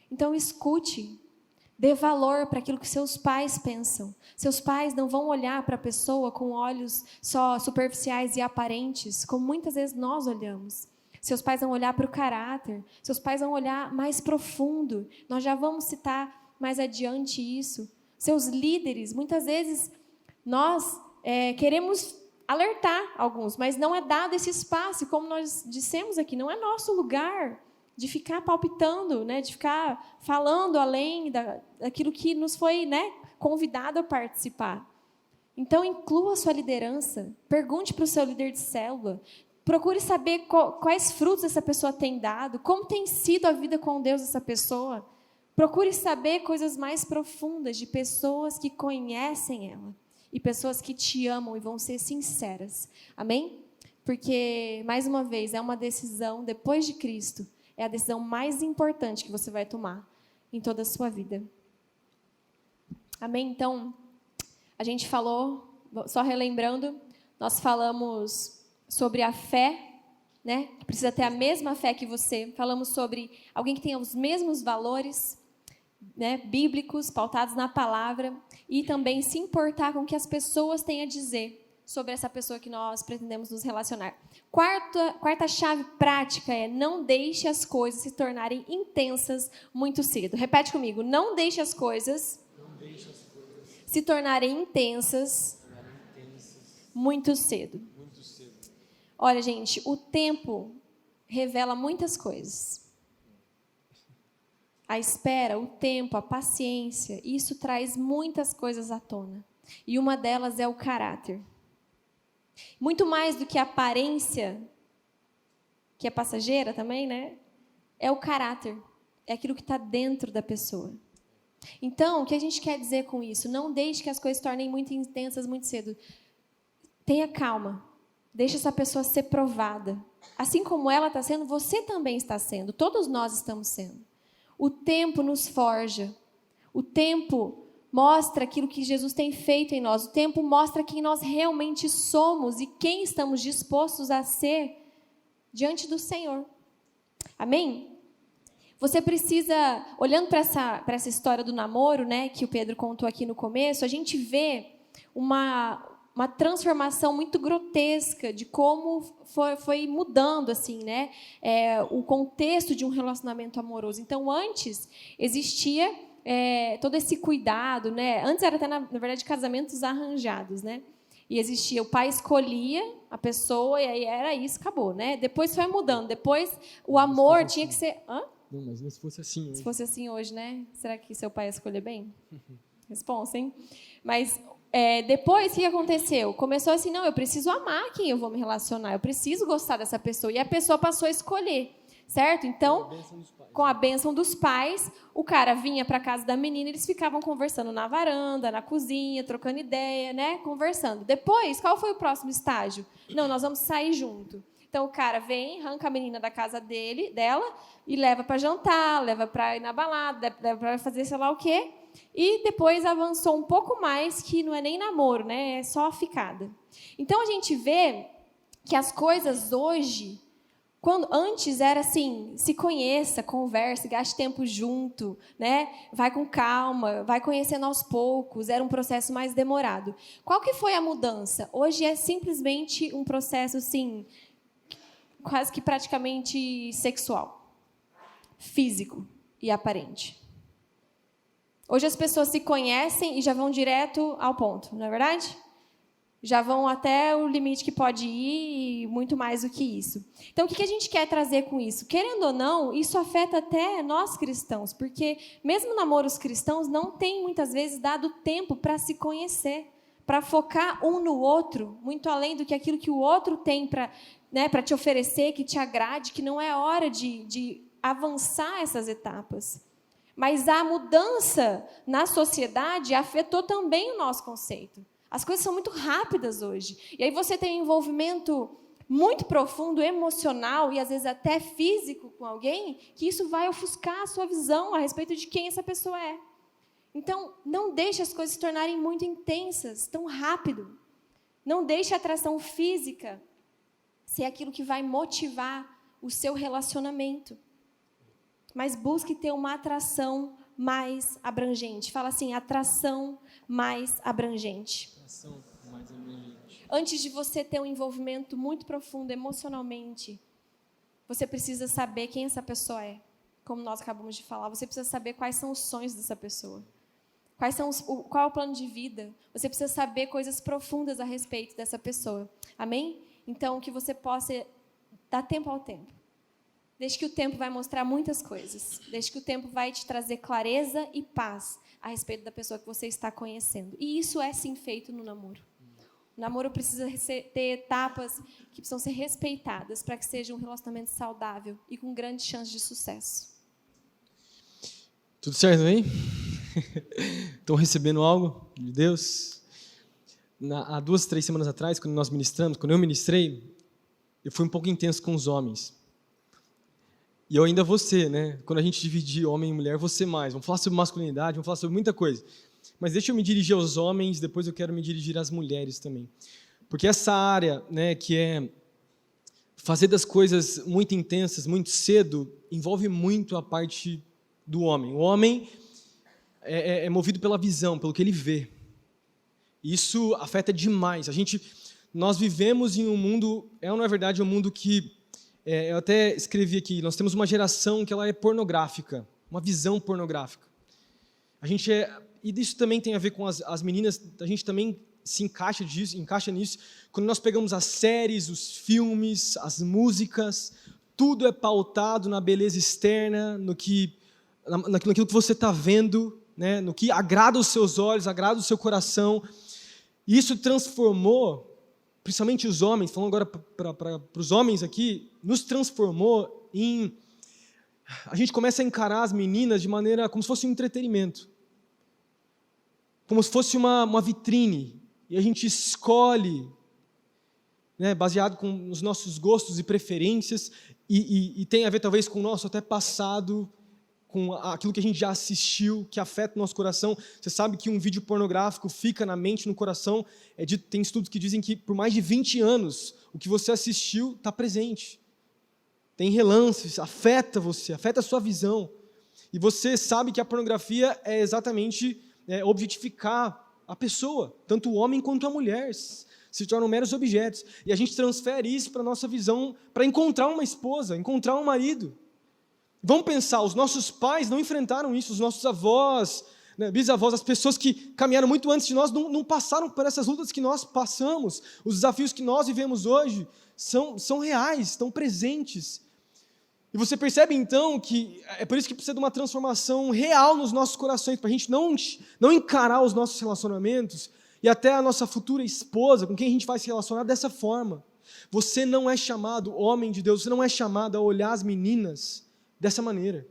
Então escute, dê valor para aquilo que seus pais pensam. Seus pais não vão olhar para a pessoa com olhos só superficiais e aparentes, como muitas vezes nós olhamos. Seus pais vão olhar para o caráter, seus pais vão olhar mais profundo. Nós já vamos citar mais adiante isso. Seus líderes, muitas vezes nós queremos alertar alguns, mas não é dado esse espaço, como nós dissemos aqui, não é nosso lugar de ficar palpitando, né, de ficar falando além daquilo que nos foi, né, convidado a participar. Então, inclua a sua liderança, pergunte para o seu líder de célula, procure saber quais frutos essa pessoa tem dado, como tem sido a vida com Deus dessa pessoa. Procure saber coisas mais profundas de pessoas que conhecem ela e pessoas que te amam e vão ser sinceras. Amém? Porque, mais uma vez, é uma decisão depois de Cristo. É a decisão mais importante que você vai tomar em toda a sua vida. Amém? Então, a gente falou, só relembrando, nós falamos sobre a fé, né? Que precisa ter a mesma fé que você. Falamos sobre alguém que tenha os mesmos valores, né, bíblicos, pautados na palavra, e também se importar com o que as pessoas têm a dizer sobre essa pessoa que nós pretendemos nos relacionar. Quarta chave prática é: não deixe as coisas se tornarem intensas muito cedo. Repete comigo: não deixe as coisas se tornarem intensas muito cedo. Olha, gente, o tempo revela muitas coisas. A espera, o tempo, a paciência, isso traz muitas coisas à tona. E uma delas é o caráter. Muito mais do que a aparência, que é passageira também, né? É o caráter. É aquilo que está dentro da pessoa. Então, o que a gente quer dizer com isso? Não deixe que as coisas se tornem muito intensas muito cedo. Tenha calma. Deixe essa pessoa ser provada. Assim como ela está sendo, você também está sendo. Todos nós estamos sendo. O tempo nos forja. O tempo mostra aquilo que Jesus tem feito em nós. O tempo mostra quem nós realmente somos e quem estamos dispostos a ser diante do Senhor. Amém? Você precisa, olhando para essa história do namoro, né, que o Pedro contou aqui no começo, a gente vê uma transformação muito grotesca de como foi mudando assim, né, o contexto de um relacionamento amoroso. Então, antes existia todo esse cuidado, né? Antes era até, na verdade, casamentos arranjados, né? E existia, o pai escolhia a pessoa e aí era isso, acabou, né? Depois foi mudando. Depois o amor tinha que ser... Hã? Não, mas se fosse assim hoje. Se fosse assim hoje, né? Será que seu pai ia escolher bem? Responsa, hein? Mas... depois, o que aconteceu? Começou assim, não, eu preciso amar quem eu vou me relacionar, eu preciso gostar dessa pessoa. E a pessoa passou a escolher, certo? Então, com a bênção dos pais, o cara vinha para a casa da menina, eles ficavam conversando na varanda, na cozinha, trocando ideia, né? Conversando. Depois, qual foi o próximo estágio? Não, nós vamos sair junto. Então, o cara vem, arranca a menina da casa dela, e leva para jantar, leva para ir na balada, leva para fazer sei lá o quê. e depois avançou um pouco mais, que não é nem namoro, né? É só ficada. Então, a gente vê que as coisas hoje, quando antes era assim, se conheça, converse, gaste tempo junto, né? Vai com calma, vai conhecendo aos poucos, era um processo mais demorado. Qual que foi a mudança? Hoje é simplesmente um processo, assim, quase que praticamente sexual, físico e aparente. Hoje as pessoas se conhecem e já vão direto ao ponto, não é verdade? Já vão até o limite que pode ir e muito mais do que isso. Então, o que a gente quer trazer com isso? Querendo ou não, isso afeta até nós cristãos, porque mesmo namoros cristãos não têm, muitas vezes, dado tempo para se conhecer, para focar um no outro, muito além do que aquilo que o outro tem para, né, para te oferecer, que te agrade, que não é hora de avançar essas etapas. Mas a mudança na sociedade afetou também o nosso conceito. As coisas são muito rápidas hoje. E aí você tem um envolvimento muito profundo, emocional e às vezes até físico com alguém, que isso vai ofuscar a sua visão a respeito de quem essa pessoa é. Então, não deixe as coisas se tornarem muito intensas, tão rápido. Não deixe a atração física ser aquilo que vai motivar o seu relacionamento. Mas busque ter uma atração mais abrangente. Fala assim, atração mais abrangente. Atração mais abrangente. Antes de você ter um envolvimento muito profundo emocionalmente, você precisa saber quem essa pessoa é. Como nós acabamos de falar, você precisa saber quais são os sonhos dessa pessoa. Qual é o plano de vida? Você precisa saber coisas profundas a respeito dessa pessoa. Amém? Então, que você possa dar tempo ao tempo. Desde que o tempo vai mostrar muitas coisas. Desde que o tempo vai te trazer clareza e paz a respeito da pessoa que você está conhecendo. E isso é, sim, feito no namoro. O namoro precisa ter etapas que precisam ser respeitadas para que seja um relacionamento saudável e com grande chance de sucesso. Tudo certo, hein? Estão recebendo algo de Deus? Há 2, 3 semanas atrás, quando nós ministramos, quando eu ministrei, eu fui um pouco intenso com os homens. E eu ainda vou ser, né? Quando a gente dividir homem e mulher, vou ser mais. Vamos falar sobre masculinidade, vamos falar sobre muita coisa. Mas deixa eu me dirigir aos homens, depois eu quero me dirigir às mulheres também. Porque essa área, né, que é fazer das coisas muito intensas, muito cedo, envolve muito a parte do homem. O homem é movido pela visão, pelo que ele vê. Isso afeta demais. Nós vivemos em um mundo, não é verdade, um mundo que eu até escrevi aqui, nós temos uma geração que ela é pornográfica, uma visão pornográfica. E isso também tem a ver com as meninas, a gente também se encaixa nisso, quando nós pegamos as séries, os filmes, as músicas, tudo é pautado na beleza externa, naquilo que você está vendo, né, no que agrada os seus olhos, agrada o seu coração. E isso transformou, principalmente os homens, falando agora para os homens aqui, nos transformou em... A gente começa a encarar as meninas de maneira como se fosse um entretenimento. Como se fosse uma vitrine. E a gente escolhe, né, baseado nos nossos gostos e preferências, e tem a ver talvez com o nosso até passado, com aquilo que a gente já assistiu, que afeta o nosso coração. Você sabe que um vídeo pornográfico fica na mente, no coração. Tem estudos que dizem que por mais de 20 anos, o que você assistiu está presente. Tem relances, afeta você, afeta a sua visão. E você sabe que a pornografia é exatamente objetificar a pessoa, tanto o homem quanto a mulher, se tornam meros objetos. E a gente transfere isso para a nossa visão, para encontrar uma esposa, encontrar um marido. Vamos pensar, os nossos pais não enfrentaram isso, os nossos avós, né, bisavós, as pessoas que caminharam muito antes de nós não passaram por essas lutas que nós passamos. Os desafios que nós vivemos hoje são reais, estão presentes. E você percebe então que é por isso que precisa de uma transformação real nos nossos corações, para a gente não encarar os nossos relacionamentos e até a nossa futura esposa, com quem a gente vai se relacionar dessa forma. Você não é chamado, homem de Deus, você não é chamado a olhar as meninas dessa maneira.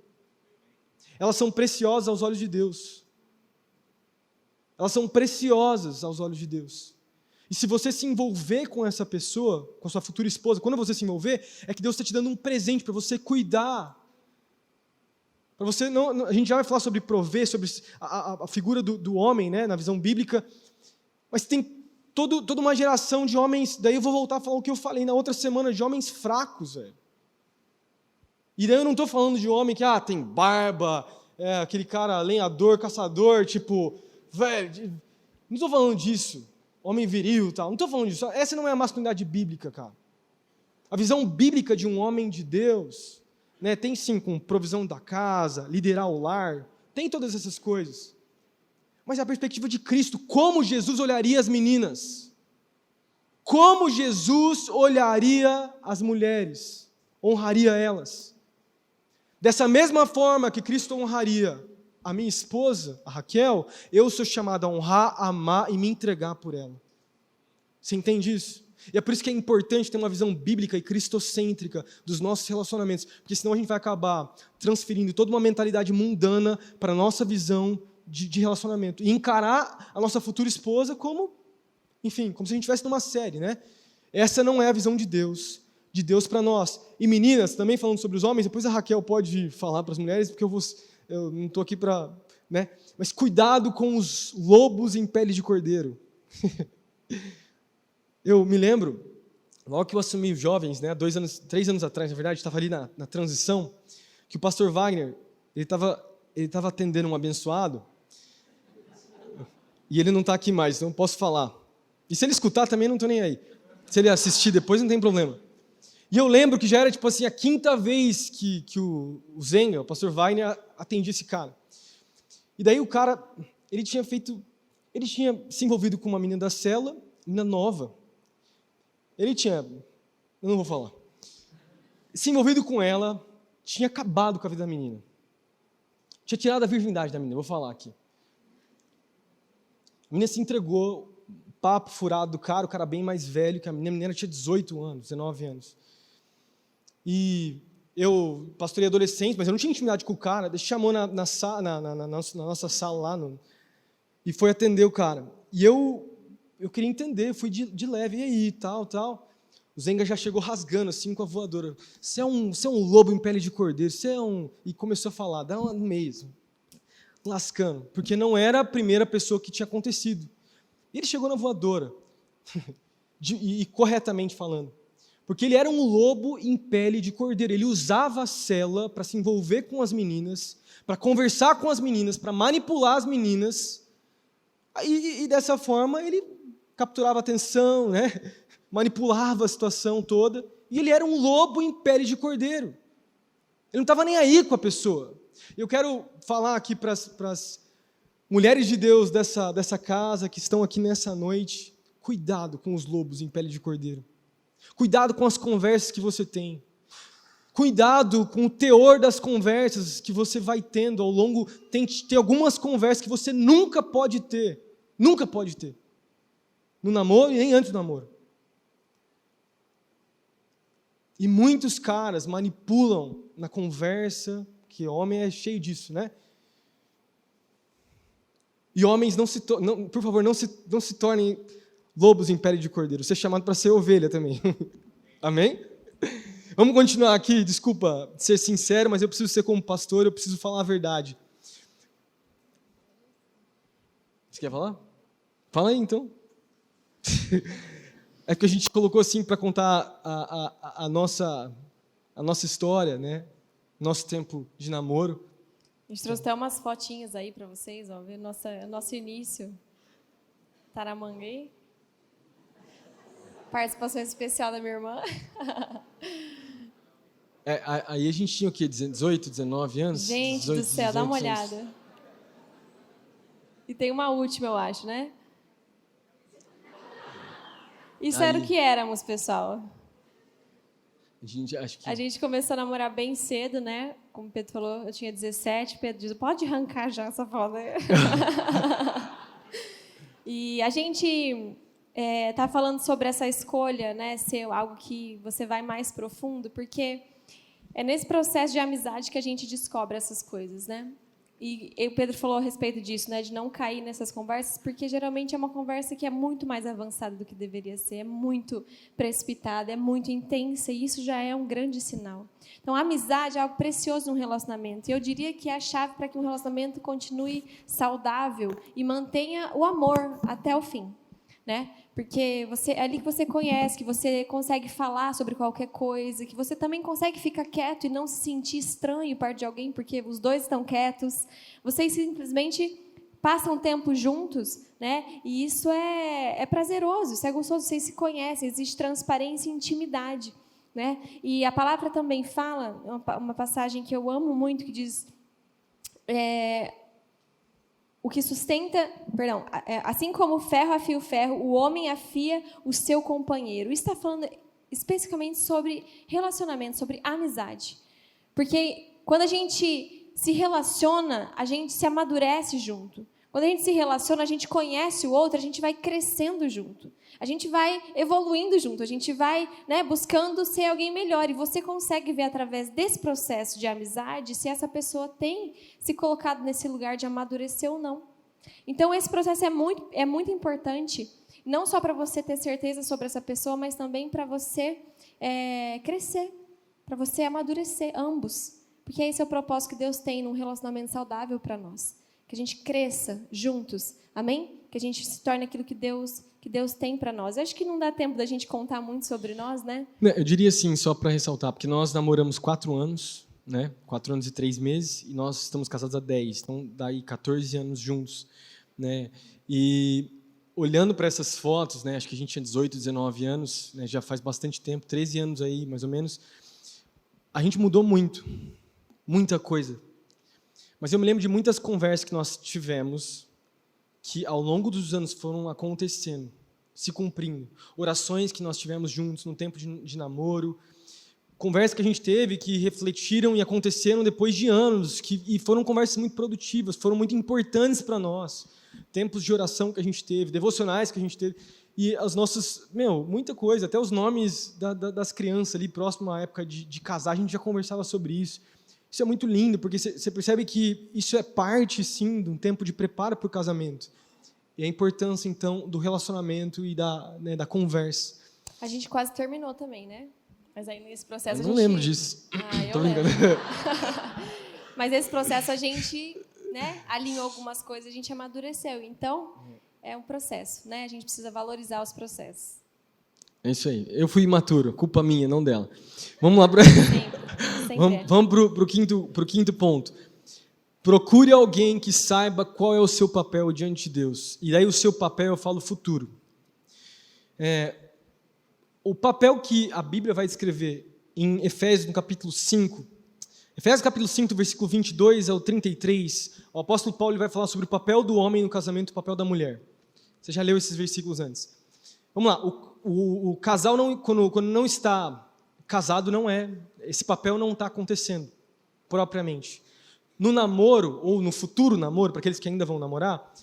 Elas são preciosas aos olhos de Deus. Elas são preciosas aos olhos de Deus. E se você se envolver com essa pessoa, com a sua futura esposa, quando você se envolver, é que Deus está te dando um presente para você cuidar Para você não, a gente já vai falar sobre prover, sobre a figura do homem, né, na visão bíblica, mas tem toda uma geração de homens, daí eu vou voltar a falar o que eu falei na outra semana, de homens fracos, velho. E daí eu não estou falando de homem que tem barba, aquele cara lenhador, caçador, tipo, velho, não estou falando disso, homem viril e tal, não estou falando disso, essa não é a masculinidade bíblica, cara. A visão bíblica de um homem de Deus, né, tem sim com provisão da casa, liderar o lar, tem todas essas coisas. Mas a perspectiva de Cristo, como Jesus olharia as meninas? Como Jesus olharia as mulheres? Honraria elas? Dessa mesma forma que Cristo honraria a minha esposa, a Raquel, eu sou chamado a honrar, amar e me entregar por ela. Você entende isso? E é por isso que é importante ter uma visão bíblica e cristocêntrica dos nossos relacionamentos, porque senão a gente vai acabar transferindo toda uma mentalidade mundana para a nossa visão de relacionamento, e encarar a nossa futura esposa como, enfim, como se a gente estivesse numa série, né? Essa não é a visão de Deus para nós. E meninas, também falando sobre os homens, depois a Raquel pode falar para as mulheres, porque eu não estou aqui para, né? Mas cuidado com os lobos em pele de cordeiro. Eu me lembro, logo que eu assumi os jovens, né, 3 anos atrás, na verdade, estava ali na transição, que o pastor Wagner, ele estava atendendo um abençoado, e ele não está aqui mais, então eu posso falar. E se ele escutar, também não estou nem aí. Se ele assistir depois, não tem problema. E eu lembro que já era tipo assim, a 5ª vez que o Zenga, o pastor Wagner, atendia esse cara. E daí o cara, ele tinha se envolvido com uma menina da cela, menina nova. Eu não vou falar. Se envolvido com ela, tinha acabado com a vida da menina. Tinha tirado a virgindade da menina, vou falar aqui. A menina se entregou, papo furado do cara, o cara bem mais velho que a menina tinha 18 anos, 19 anos. E eu pastorei adolescente, mas eu não tinha intimidade com o cara, ele chamou na nossa sala lá, e foi atender o cara. E eu queria entender, fui de leve, e aí, tal. O Zenga já chegou rasgando assim com a voadora. Você é um lobo em pele de cordeiro, E começou a falar, dá um mês, lascando, porque não era a primeira pessoa que tinha acontecido. E ele chegou na voadora, e corretamente falando, porque ele era um lobo em pele de cordeiro, ele usava a cela para se envolver com as meninas, para conversar com as meninas, para manipular as meninas, e dessa forma ele capturava a atenção, né? Manipulava a situação toda, e ele era um lobo em pele de cordeiro. Ele não estava nem aí com a pessoa. Eu quero falar aqui para as mulheres de Deus dessa casa que estão aqui nessa noite, cuidado com os lobos em pele de cordeiro. Cuidado com as conversas que você tem. Cuidado com o teor das conversas que você vai tendo ao longo. Tente ter algumas conversas que você nunca pode ter. Nunca pode ter. No namoro e nem antes do namoro. E muitos caras manipulam na conversa, que homem é cheio disso, né? E homens, por favor, não se tornem lobos em pele de cordeiro. Você é chamado para ser ovelha também. Amém? Vamos continuar aqui, desculpa ser sincero, mas eu preciso ser como pastor, eu preciso falar a verdade. Você quer falar? Fala aí, então. É que a gente colocou assim para contar a nossa história, né? Nosso tempo de namoro. A gente trouxe até umas fotinhas aí para vocês, ó, ver nosso início. Taramanguei. Participação especial da minha irmã. Aí a gente tinha o quê? 18, 19 anos? Gente 18, do céu, 18 dá uma anos. olhada. E tem uma última, eu acho, né? Isso era o que éramos, pessoal. A gente começou a namorar bem cedo, né? Como o Pedro falou, eu tinha 17. Pedro disse, pode arrancar já essa foto aí. E a gente tá falando sobre essa escolha, né? Ser algo que você vai mais profundo, porque é nesse processo de amizade que a gente descobre essas coisas, né? E o Pedro falou a respeito disso, né, de não cair nessas conversas, porque geralmente é uma conversa que é muito mais avançada do que deveria ser, é muito precipitada, é muito intensa, e isso já é um grande sinal. Então, a amizade é algo precioso num relacionamento. E eu diria que é a chave para que um relacionamento continue saudável e mantenha o amor até o fim, né? Porque é ali que você conhece, que você consegue falar sobre qualquer coisa, que você também consegue ficar quieto e não se sentir estranho perto de alguém, porque os dois estão quietos. Vocês simplesmente passam tempo juntos, né? E isso é prazeroso, isso é gostoso, vocês se conhecem, existe transparência e intimidade, né? E a palavra também fala, uma passagem que eu amo muito, que diz... O que sustenta, assim como o ferro afia o ferro, o homem afia o seu companheiro. Isso está falando especificamente sobre relacionamento, sobre amizade. Porque quando a gente se relaciona, a gente se amadurece junto. Quando a gente se relaciona, a gente conhece o outro, a gente vai crescendo junto. A gente vai evoluindo junto, a gente vai, né, buscando ser alguém melhor. E você consegue ver através desse processo de amizade se essa pessoa tem se colocado nesse lugar de amadurecer ou não. Então, esse processo é muito importante, não só para você ter certeza sobre essa pessoa, mas também para você crescer, para você amadurecer ambos. Porque esse é o propósito que Deus tem num relacionamento saudável para nós. Que a gente cresça juntos, amém? Que a gente se torne aquilo que Deus tem para nós. Eu acho que não dá tempo da gente contar muito sobre nós, né? Eu diria assim, só para ressaltar, porque nós namoramos 4 anos, né? 4 anos e 3 meses, e nós estamos casados há 10, então daí 14 anos juntos, né? E olhando para essas fotos, né? Acho que a gente tinha 18, 19 anos, né? Já faz bastante tempo, 13 anos aí, mais ou menos. A gente mudou muito, muita coisa. Mas eu me lembro de muitas conversas que nós tivemos, que ao longo dos anos foram acontecendo, se cumprindo. Orações que nós tivemos juntos no tempo de namoro, conversas que a gente teve que refletiram e aconteceram depois de anos, e foram conversas muito produtivas, foram muito importantes para nós. Tempos de oração que a gente teve, devocionais que a gente teve, e as nossas, muita coisa, até os nomes das crianças ali, próximo à época de casar, a gente já conversava sobre isso. Isso é muito lindo, porque você percebe que isso é parte, sim, de um tempo de preparo para o casamento. E a importância, então, do relacionamento e da conversa. A gente quase terminou também, né? Mas aí nesse processo eu não lembro disso. Tô brincando. Mas esse processo a gente, né, alinhou algumas coisas, a gente amadureceu. Então, é um processo, né? A gente precisa valorizar os processos. É isso aí. Eu fui imaturo, culpa minha, não dela. Vamos lá para... Vamos para o quinto ponto. Procure alguém que saiba qual é o seu papel diante de Deus. E daí o seu papel, eu falo futuro. O papel que a Bíblia vai descrever em Efésios, no capítulo 5. Efésios, capítulo 5, versículo 22 ao 33. O apóstolo Paulo vai falar sobre o papel do homem no casamento e o papel da mulher. Você já leu esses versículos antes. Vamos lá. O casal, quando não está casado, esse papel não está acontecendo propriamente. No namoro, ou no futuro namoro, para aqueles que ainda vão namorar,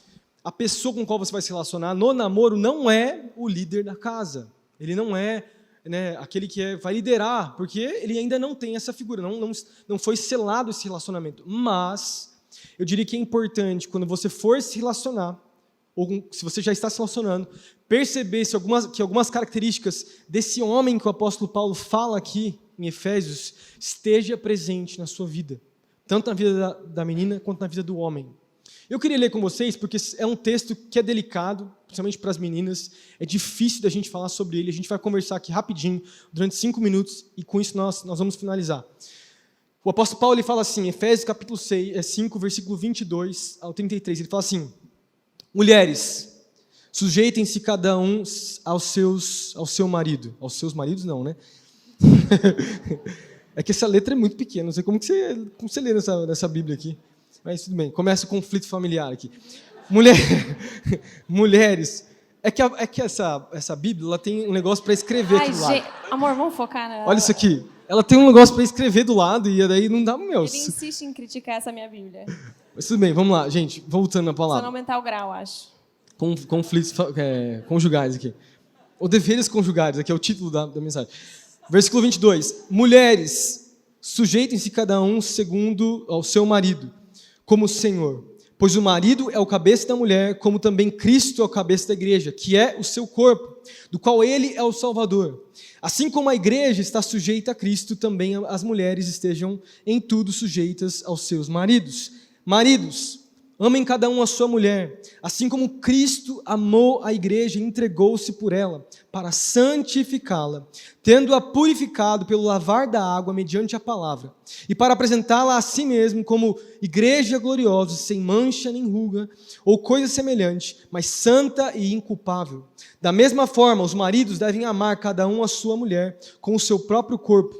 a pessoa com qual você vai se relacionar no namoro não é o líder da casa. Ele não é, né, aquele que vai liderar, porque ele ainda não tem essa figura, não foi selado esse relacionamento. Mas eu diria que é importante, quando você for se relacionar, ou se você já está se relacionando, perceber que algumas características desse homem que o apóstolo Paulo fala aqui em Efésios esteja presente na sua vida, tanto na vida da menina quanto na vida do homem. Eu queria ler com vocês, porque é um texto que é delicado, principalmente para as meninas, é difícil da gente falar sobre ele, a gente vai conversar aqui rapidinho, durante 5 minutos, e com isso nós vamos finalizar. O apóstolo Paulo ele fala assim, Efésios capítulo 5, versículo 22 ao 33, ele fala assim: mulheres, sujeitem-se cada um ao seu marido. Aos seus maridos não, né? É que essa letra é muito pequena, não sei como você lê nessa Bíblia aqui. Mas tudo bem, começa o conflito familiar aqui. Mulheres, é que essa Bíblia ela tem um negócio para escrever aqui do lado. Amor, vamos focar na... Olha isso aqui. Ela tem um negócio para escrever do lado e daí não dá... Ele insiste em criticar essa minha Bíblia. Mas tudo bem, vamos lá, gente. Voltando à palavra. Só não aumentar o grau, acho. Conflitos conjugais aqui. Ou deveres conjugais, aqui é o título da mensagem. Versículo 22. Mulheres, sujeitem-se cada um segundo ao seu marido, como o Senhor. Pois o marido é o cabeça da mulher, como também Cristo é o cabeça da igreja, que é o seu corpo, do qual ele é o Salvador. Assim como a igreja está sujeita a Cristo, também as mulheres estejam em tudo sujeitas aos seus maridos. Maridos, amem cada um a sua mulher, assim como Cristo amou a igreja e entregou-se por ela, para santificá-la, tendo-a purificado pelo lavar da água mediante a palavra, e para apresentá-la a si mesmo como igreja gloriosa, sem mancha nem ruga, ou coisa semelhante, mas santa e inculpável. Da mesma forma, os maridos devem amar cada um a sua mulher, com o seu próprio corpo.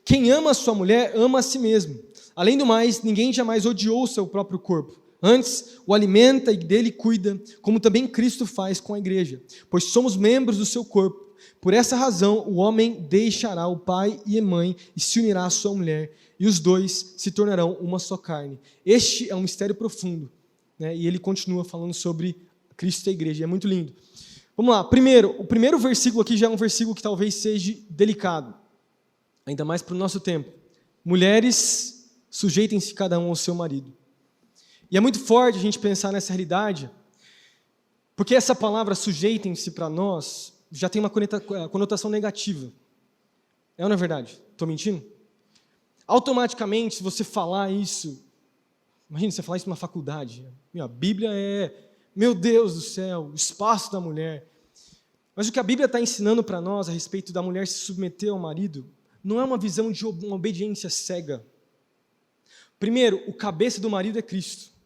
Quem ama a sua mulher, ama a si mesmo. Além do mais, ninguém jamais odiou o seu próprio corpo. Antes, o alimenta e dele cuida, como também Cristo faz com a igreja, pois somos membros do seu corpo. Por essa razão, o homem deixará o pai e a mãe e se unirá à sua mulher, e os dois se tornarão uma só carne. Este é um mistério profundo, né? E ele continua falando sobre Cristo e a igreja, é muito lindo. Vamos lá, o primeiro versículo aqui já é um versículo que talvez seja delicado, ainda mais para o nosso tempo. Mulheres, sujeitem-se cada um ao seu marido. E é muito forte a gente pensar nessa realidade, porque essa palavra sujeitem-se para nós já tem uma conotação negativa. É ou não é verdade? Estou mentindo? Automaticamente, se você falar isso, imagina você falar isso numa faculdade, a Bíblia é, meu Deus do céu, o espaço da mulher. Mas o que a Bíblia está ensinando para nós a respeito da mulher se submeter ao marido, não é uma visão de uma obediência cega. Primeiro, o cabeça do marido é Cristo.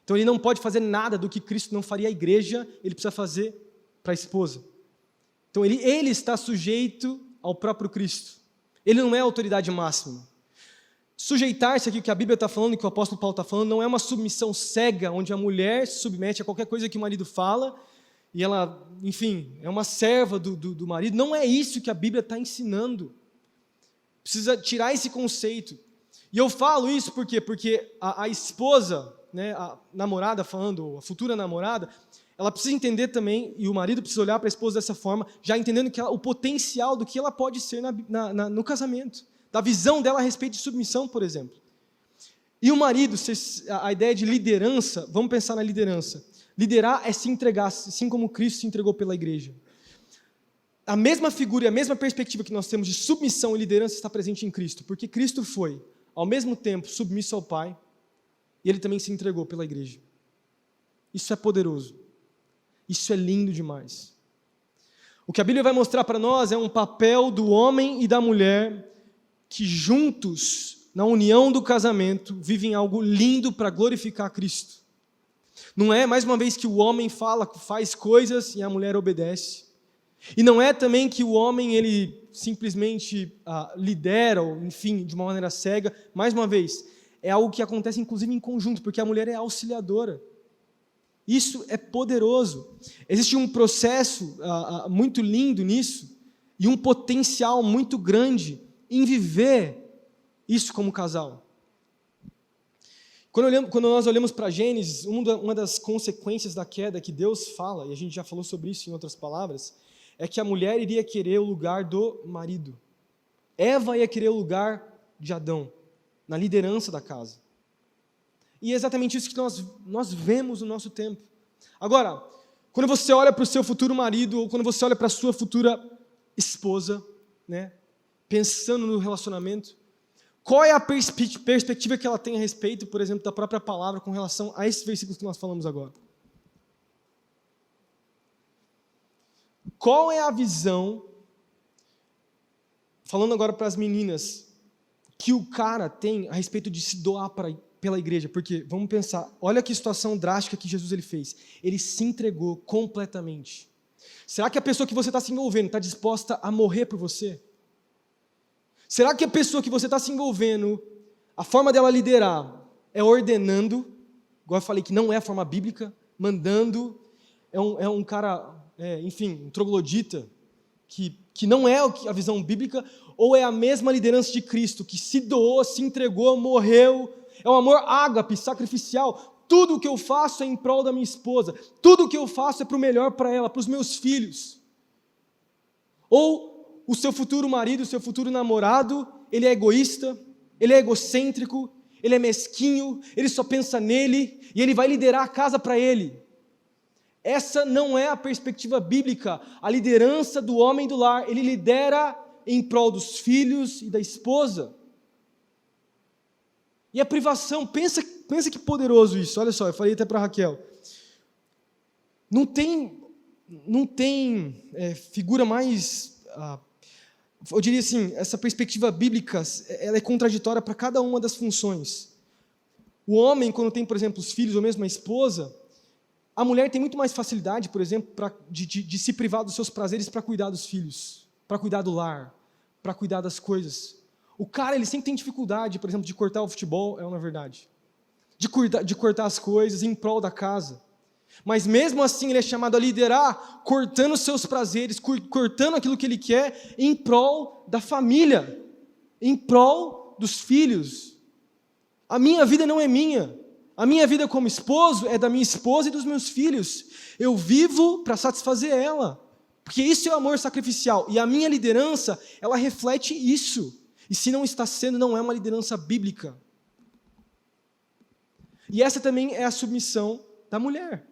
Então ele não pode fazer nada do que Cristo não faria à igreja, ele precisa fazer para a esposa. Então ele está sujeito ao próprio Cristo. Ele não é a autoridade máxima. Sujeitar-se aqui, que a Bíblia está falando, que o apóstolo Paulo está falando, não é uma submissão cega, onde a mulher se submete a qualquer coisa que o marido fala, e ela, enfim, é uma serva do marido. Não é isso que a Bíblia está ensinando. Precisa tirar esse conceito. E eu falo isso por quê? Porque a esposa, né, a namorada falando, a futura namorada, ela precisa entender também, e o marido precisa olhar para a esposa dessa forma, já entendendo que o potencial do que ela pode ser no casamento, da visão dela a respeito de submissão, por exemplo. E o marido, a ideia de liderança, vamos pensar na liderança. Liderar é se entregar, assim como Cristo se entregou pela igreja. A mesma figura e a mesma perspectiva que nós temos de submissão e liderança está presente em Cristo, porque Cristo foi, ao mesmo tempo, submisso ao Pai, e Ele também se entregou pela igreja. Isso é poderoso. Isso é lindo demais. O que a Bíblia vai mostrar para nós é um papel do homem e da mulher que juntos, na união do casamento, vivem algo lindo para glorificar Cristo. Não é, mais uma vez, que o homem faz coisas e a mulher obedece. E não é também que o homem, ele simplesmente lidera, ou, enfim, de uma maneira cega. Mais uma vez, é algo que acontece inclusive em conjunto, porque a mulher é auxiliadora. Isso é poderoso. Existe um processo muito lindo nisso, e um potencial muito grande em viver isso como casal. Quando nós olhamos para Gênesis, uma das consequências da queda que Deus fala, e a gente já falou sobre isso em outras palavras, é que a mulher iria querer o lugar do marido. Eva ia querer o lugar de Adão, na liderança da casa. E é exatamente isso que nós vemos no nosso tempo. Agora, quando você olha para o seu futuro marido, ou quando você olha para a sua futura esposa, né, pensando no relacionamento, qual é a perspectiva que ela tem a respeito, por exemplo, da própria palavra com relação a esses versículos que nós falamos agora? Qual é a visão, falando agora para as meninas, que o cara tem a respeito de se doar pela igreja? Porque, vamos pensar, olha que situação drástica que Jesus ele fez. Ele se entregou completamente. Será que a pessoa que você está se envolvendo está disposta a morrer por você? Será que a pessoa que você está se envolvendo, a forma dela liderar é ordenando, igual eu falei que não é a forma bíblica, mandando, é um cara, enfim, um troglodita, que não é a visão bíblica, ou é a mesma liderança de Cristo, que se doou, se entregou, morreu, é um amor ágape, sacrificial. Tudo o que eu faço é em prol da minha esposa, tudo o que eu faço é para o melhor para ela, para os meus filhos. Ou o seu futuro marido, o seu futuro namorado, ele é egoísta, ele é egocêntrico, ele é mesquinho, ele só pensa nele e ele vai liderar a casa para ele. Essa não é a perspectiva bíblica. A liderança do homem do lar, ele lidera em prol dos filhos e da esposa. E a privação, pensa que poderoso isso. Olha só, eu falei até para a Raquel. Não tem figura mais... eu diria assim, essa perspectiva bíblica, ela é contraditória para cada uma das funções. O homem, quando tem, por exemplo, os filhos ou mesmo a esposa, a mulher tem muito mais facilidade, por exemplo, de se privar dos seus prazeres para cuidar dos filhos, para cuidar do lar, para cuidar das coisas. O cara, ele sempre tem dificuldade, por exemplo, de cortar o futebol, na verdade, de cortar as coisas em prol da casa. Mas mesmo assim ele é chamado a liderar, cortando os seus prazeres, cortando aquilo que ele quer, em prol da família, em prol dos filhos. A minha vida não é minha. A minha vida como esposo é da minha esposa e dos meus filhos. Eu vivo para satisfazer ela, porque isso é o amor sacrificial. E a minha liderança, ela reflete isso. E se não está sendo, não é uma liderança bíblica. E essa também é a submissão da mulher.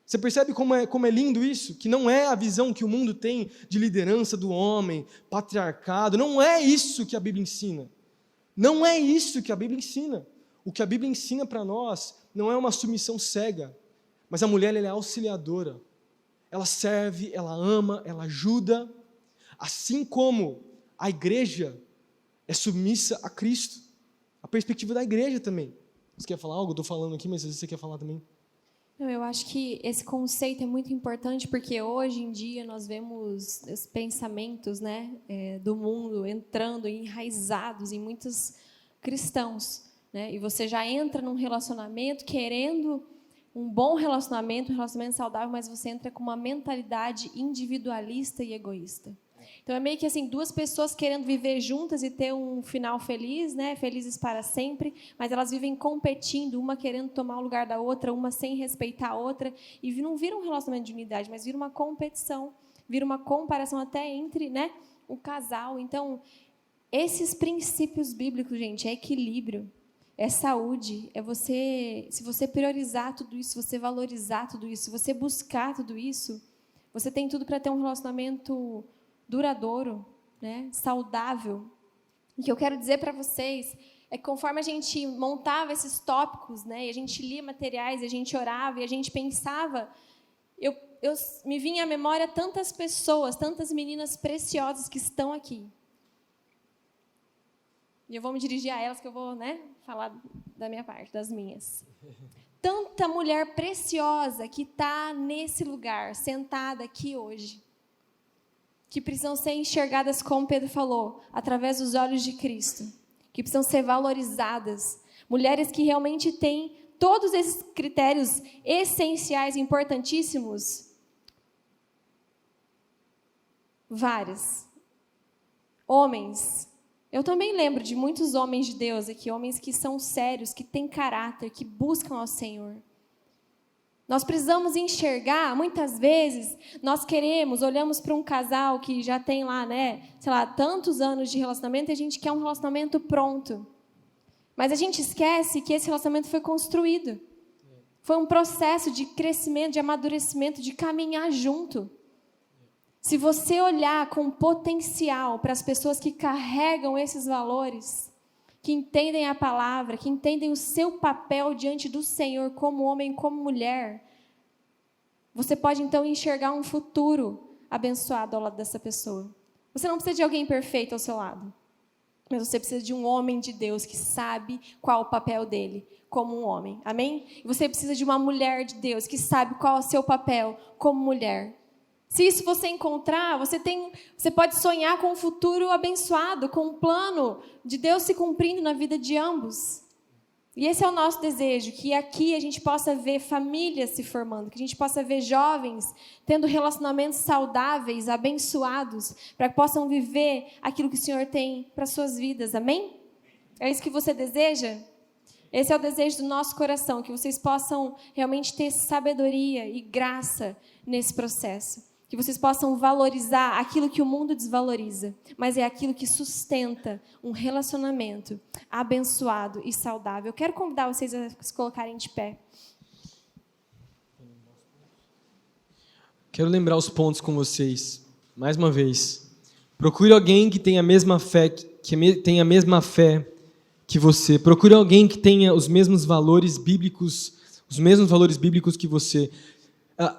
Você percebe como é lindo isso? Que não é a visão que o mundo tem de liderança do homem, patriarcado. Não é isso que a Bíblia ensina. Não é isso que a Bíblia ensina. O que a Bíblia ensina para nós não é uma submissão cega, mas a mulher ela é auxiliadora. Ela serve, ela ama, ela ajuda. Assim como a igreja é submissa a Cristo. A perspectiva da igreja também. Você quer falar algo? Eu estou falando aqui, mas às vezes você quer falar também. Não, eu acho que esse conceito é muito importante porque hoje em dia nós vemos os pensamentos, né, do mundo entrando, enraizados em muitos cristãos, né? E você já entra num relacionamento querendo um bom relacionamento, um relacionamento saudável, mas você entra com uma mentalidade individualista e egoísta. Então é meio que assim, duas pessoas querendo viver juntas e ter um final feliz, né? Felizes para sempre, mas elas vivem competindo, uma querendo tomar o lugar da outra, uma sem respeitar a outra, e não vira um relacionamento de unidade, mas vira uma competição, vira uma comparação até entre, né, o casal. Então, esses princípios bíblicos, gente, é equilíbrio, é saúde, é você, se você priorizar tudo isso, se você valorizar tudo isso, se você buscar tudo isso, você tem tudo para ter um relacionamento duradouro, né, saudável. O que eu quero dizer para vocês é que conforme a gente montava esses tópicos, né, e a gente lia materiais, e a gente orava, e a gente pensava, eu me vinha à memória tantas pessoas, tantas meninas preciosas que estão aqui. E eu vou me dirigir a elas, que eu vou, né, falar da minha parte, das minhas. Tanta mulher preciosa que está nesse lugar, sentada aqui hoje, que precisam ser enxergadas, como Pedro falou, através dos olhos de Cristo, que precisam ser valorizadas, mulheres que realmente têm todos esses critérios essenciais, importantíssimos, várias. Homens, eu também lembro de muitos homens de Deus aqui, homens que são sérios, que têm caráter, que buscam ao Senhor. Nós precisamos enxergar, muitas vezes, nós olhamos para um casal que já tem lá, né, sei lá, tantos anos de relacionamento e a gente quer um relacionamento pronto. Mas a gente esquece que esse relacionamento foi construído. Foi um processo de crescimento, de amadurecimento, de caminhar junto. Se você olhar com potencial para as pessoas que carregam esses valores, que entendem a palavra, que entendem o seu papel diante do Senhor como homem, como mulher, você pode então enxergar um futuro abençoado ao lado dessa pessoa. Você não precisa de alguém perfeito ao seu lado, mas você precisa de um homem de Deus que sabe qual o papel dele como um homem, amém? E você precisa de uma mulher de Deus que sabe qual é o seu papel como mulher. Se isso você encontrar, você pode sonhar com um futuro abençoado, com um plano de Deus se cumprindo na vida de ambos. E esse é o nosso desejo, que aqui a gente possa ver famílias se formando, que a gente possa ver jovens tendo relacionamentos saudáveis, abençoados, para que possam viver aquilo que o Senhor tem para suas vidas, amém? É isso que você deseja? Esse é o desejo do nosso coração, que vocês possam realmente ter sabedoria e graça nesse processo. que vocês possam valorizar aquilo que o mundo desvaloriza, mas é aquilo que sustenta um relacionamento abençoado e saudável. Eu quero convidar vocês a se colocarem de pé. Quero lembrar os pontos com vocês, mais uma vez. Procure alguém que tenha a mesma fé, tenha a mesma fé que você. Procure alguém que tenha os mesmos valores bíblicos que você.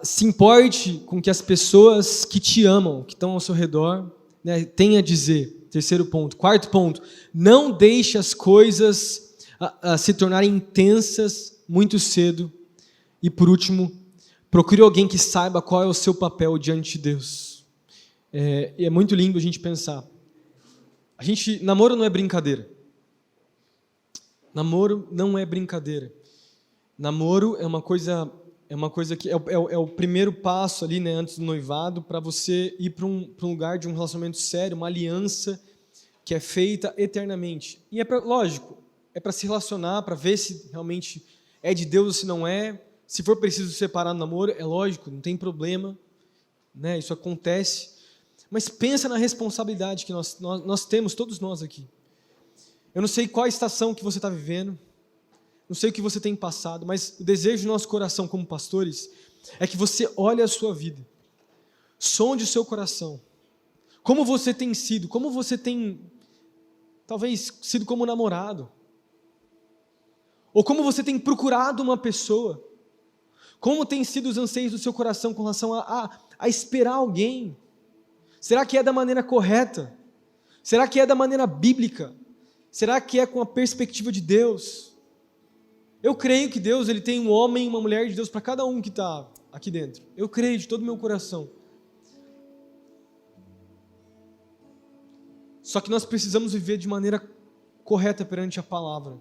Se importe com que as pessoas que te amam, que estão ao seu redor, né, tenham a dizer. Terceiro ponto. Quarto ponto. Não deixe as coisas se tornarem intensas muito cedo. E por último, procure alguém que saiba qual é o seu papel diante de Deus. E é muito lindo a gente pensar. Namoro não é brincadeira. Namoro não é brincadeira. Namoro é uma coisa que é o primeiro passo ali, né, antes do noivado, para você ir para um lugar de um relacionamento sério, uma aliança que é feita eternamente. E lógico, é para se relacionar, para ver se realmente é de Deus ou se não é. Se for preciso separar no namoro, é lógico, não tem problema, né, isso acontece. Mas pensa na responsabilidade que nós temos, todos nós aqui. Eu não sei qual a estação que você está vivendo, não sei o que você tem passado, mas o desejo do nosso coração como pastores é que você olhe a sua vida, sonde o seu coração, como você tem sido, como você tem, talvez, sido como namorado, ou como você tem procurado uma pessoa, como tem sido os anseios do seu coração com relação a esperar alguém. Será que é da maneira correta? Será que é da maneira bíblica? Será que é com a perspectiva de Deus? Eu creio que Deus ele tem um homem e uma mulher de Deus para cada um que está aqui dentro. Eu creio de todo o meu coração. Só que nós precisamos viver de maneira correta perante a palavra.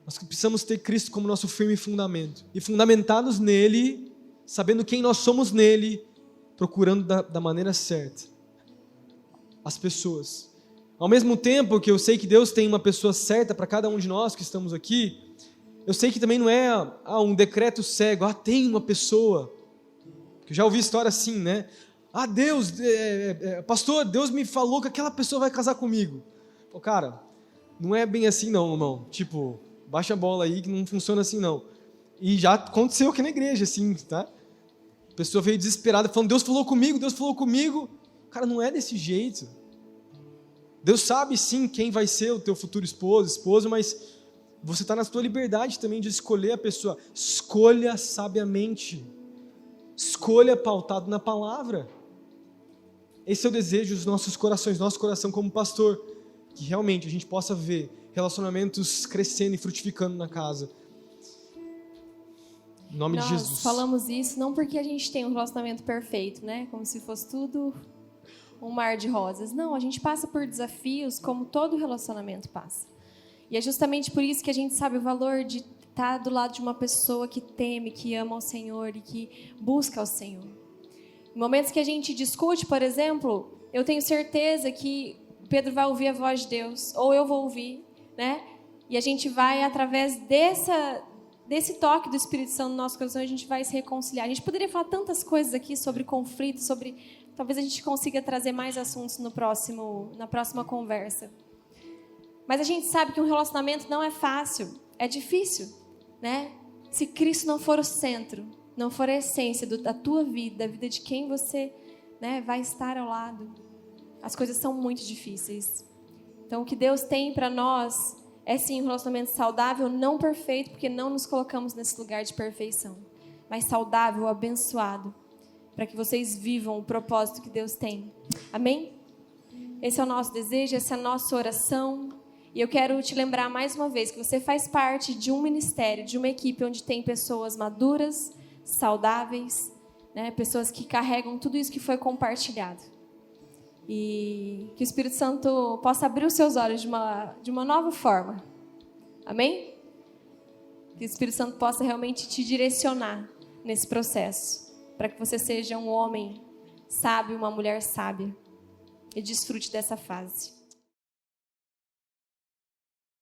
Nós precisamos ter Cristo como nosso firme fundamento. E fundamentados nele, sabendo quem nós somos nele, procurando da maneira certa as pessoas. Ao mesmo tempo que eu sei que Deus tem uma pessoa certa para cada um de nós que estamos aqui, eu sei que também não é um decreto cego, tem uma pessoa. Eu já ouvi história assim, né? Deus, pastor, Deus me falou que aquela pessoa vai casar comigo. Pô, cara, não é bem assim não, irmão. Tipo, baixa a bola aí que não funciona assim não. E já aconteceu aqui na igreja, assim, tá? A pessoa veio desesperada falando, Deus falou comigo, Deus falou comigo. Cara, não é desse jeito. Deus sabe sim quem vai ser o teu futuro esposo, mas você está na sua liberdade também de escolher a pessoa. Escolha sabiamente. Escolha pautado na palavra. Esse é o desejo dos nossos corações, nosso coração como pastor, que realmente a gente possa ver relacionamentos crescendo e frutificando na casa. Em nome de Jesus. Nós falamos isso não porque a gente tem um relacionamento perfeito, né? Como se fosse tudo um mar de rosas. Não, a gente passa por desafios como todo relacionamento passa. E é justamente por isso que a gente sabe o valor de estar do lado de uma pessoa que teme, que ama o Senhor e que busca o Senhor. Em momentos que a gente discute, por exemplo, eu tenho certeza que Pedro vai ouvir a voz de Deus, ou eu vou ouvir, né? E a gente vai, através desse toque do Espírito Santo no nosso coração, a gente vai se reconciliar. A gente poderia falar tantas coisas aqui sobre conflito, talvez a gente consiga trazer mais assuntos na próxima conversa. Mas a gente sabe que um relacionamento não é fácil, é difícil, né? Se Cristo não for o centro, não for a essência da tua vida, da vida de quem você, né, vai estar ao lado, as coisas são muito difíceis. Então, o que Deus tem para nós é sim um relacionamento saudável, não perfeito, porque não nos colocamos nesse lugar de perfeição, mas saudável, abençoado, para que vocês vivam o propósito que Deus tem. Amém? Esse é o nosso desejo, essa é a nossa oração. E eu quero te lembrar mais uma vez que você faz parte de um ministério, de uma equipe onde tem pessoas maduras, saudáveis, né? Pessoas que carregam tudo isso que foi compartilhado. E que o Espírito Santo possa abrir os seus olhos de uma nova forma. Amém? Que o Espírito Santo possa realmente te direcionar nesse processo, para que você seja um homem sábio, uma mulher sábia, e desfrute dessa fase.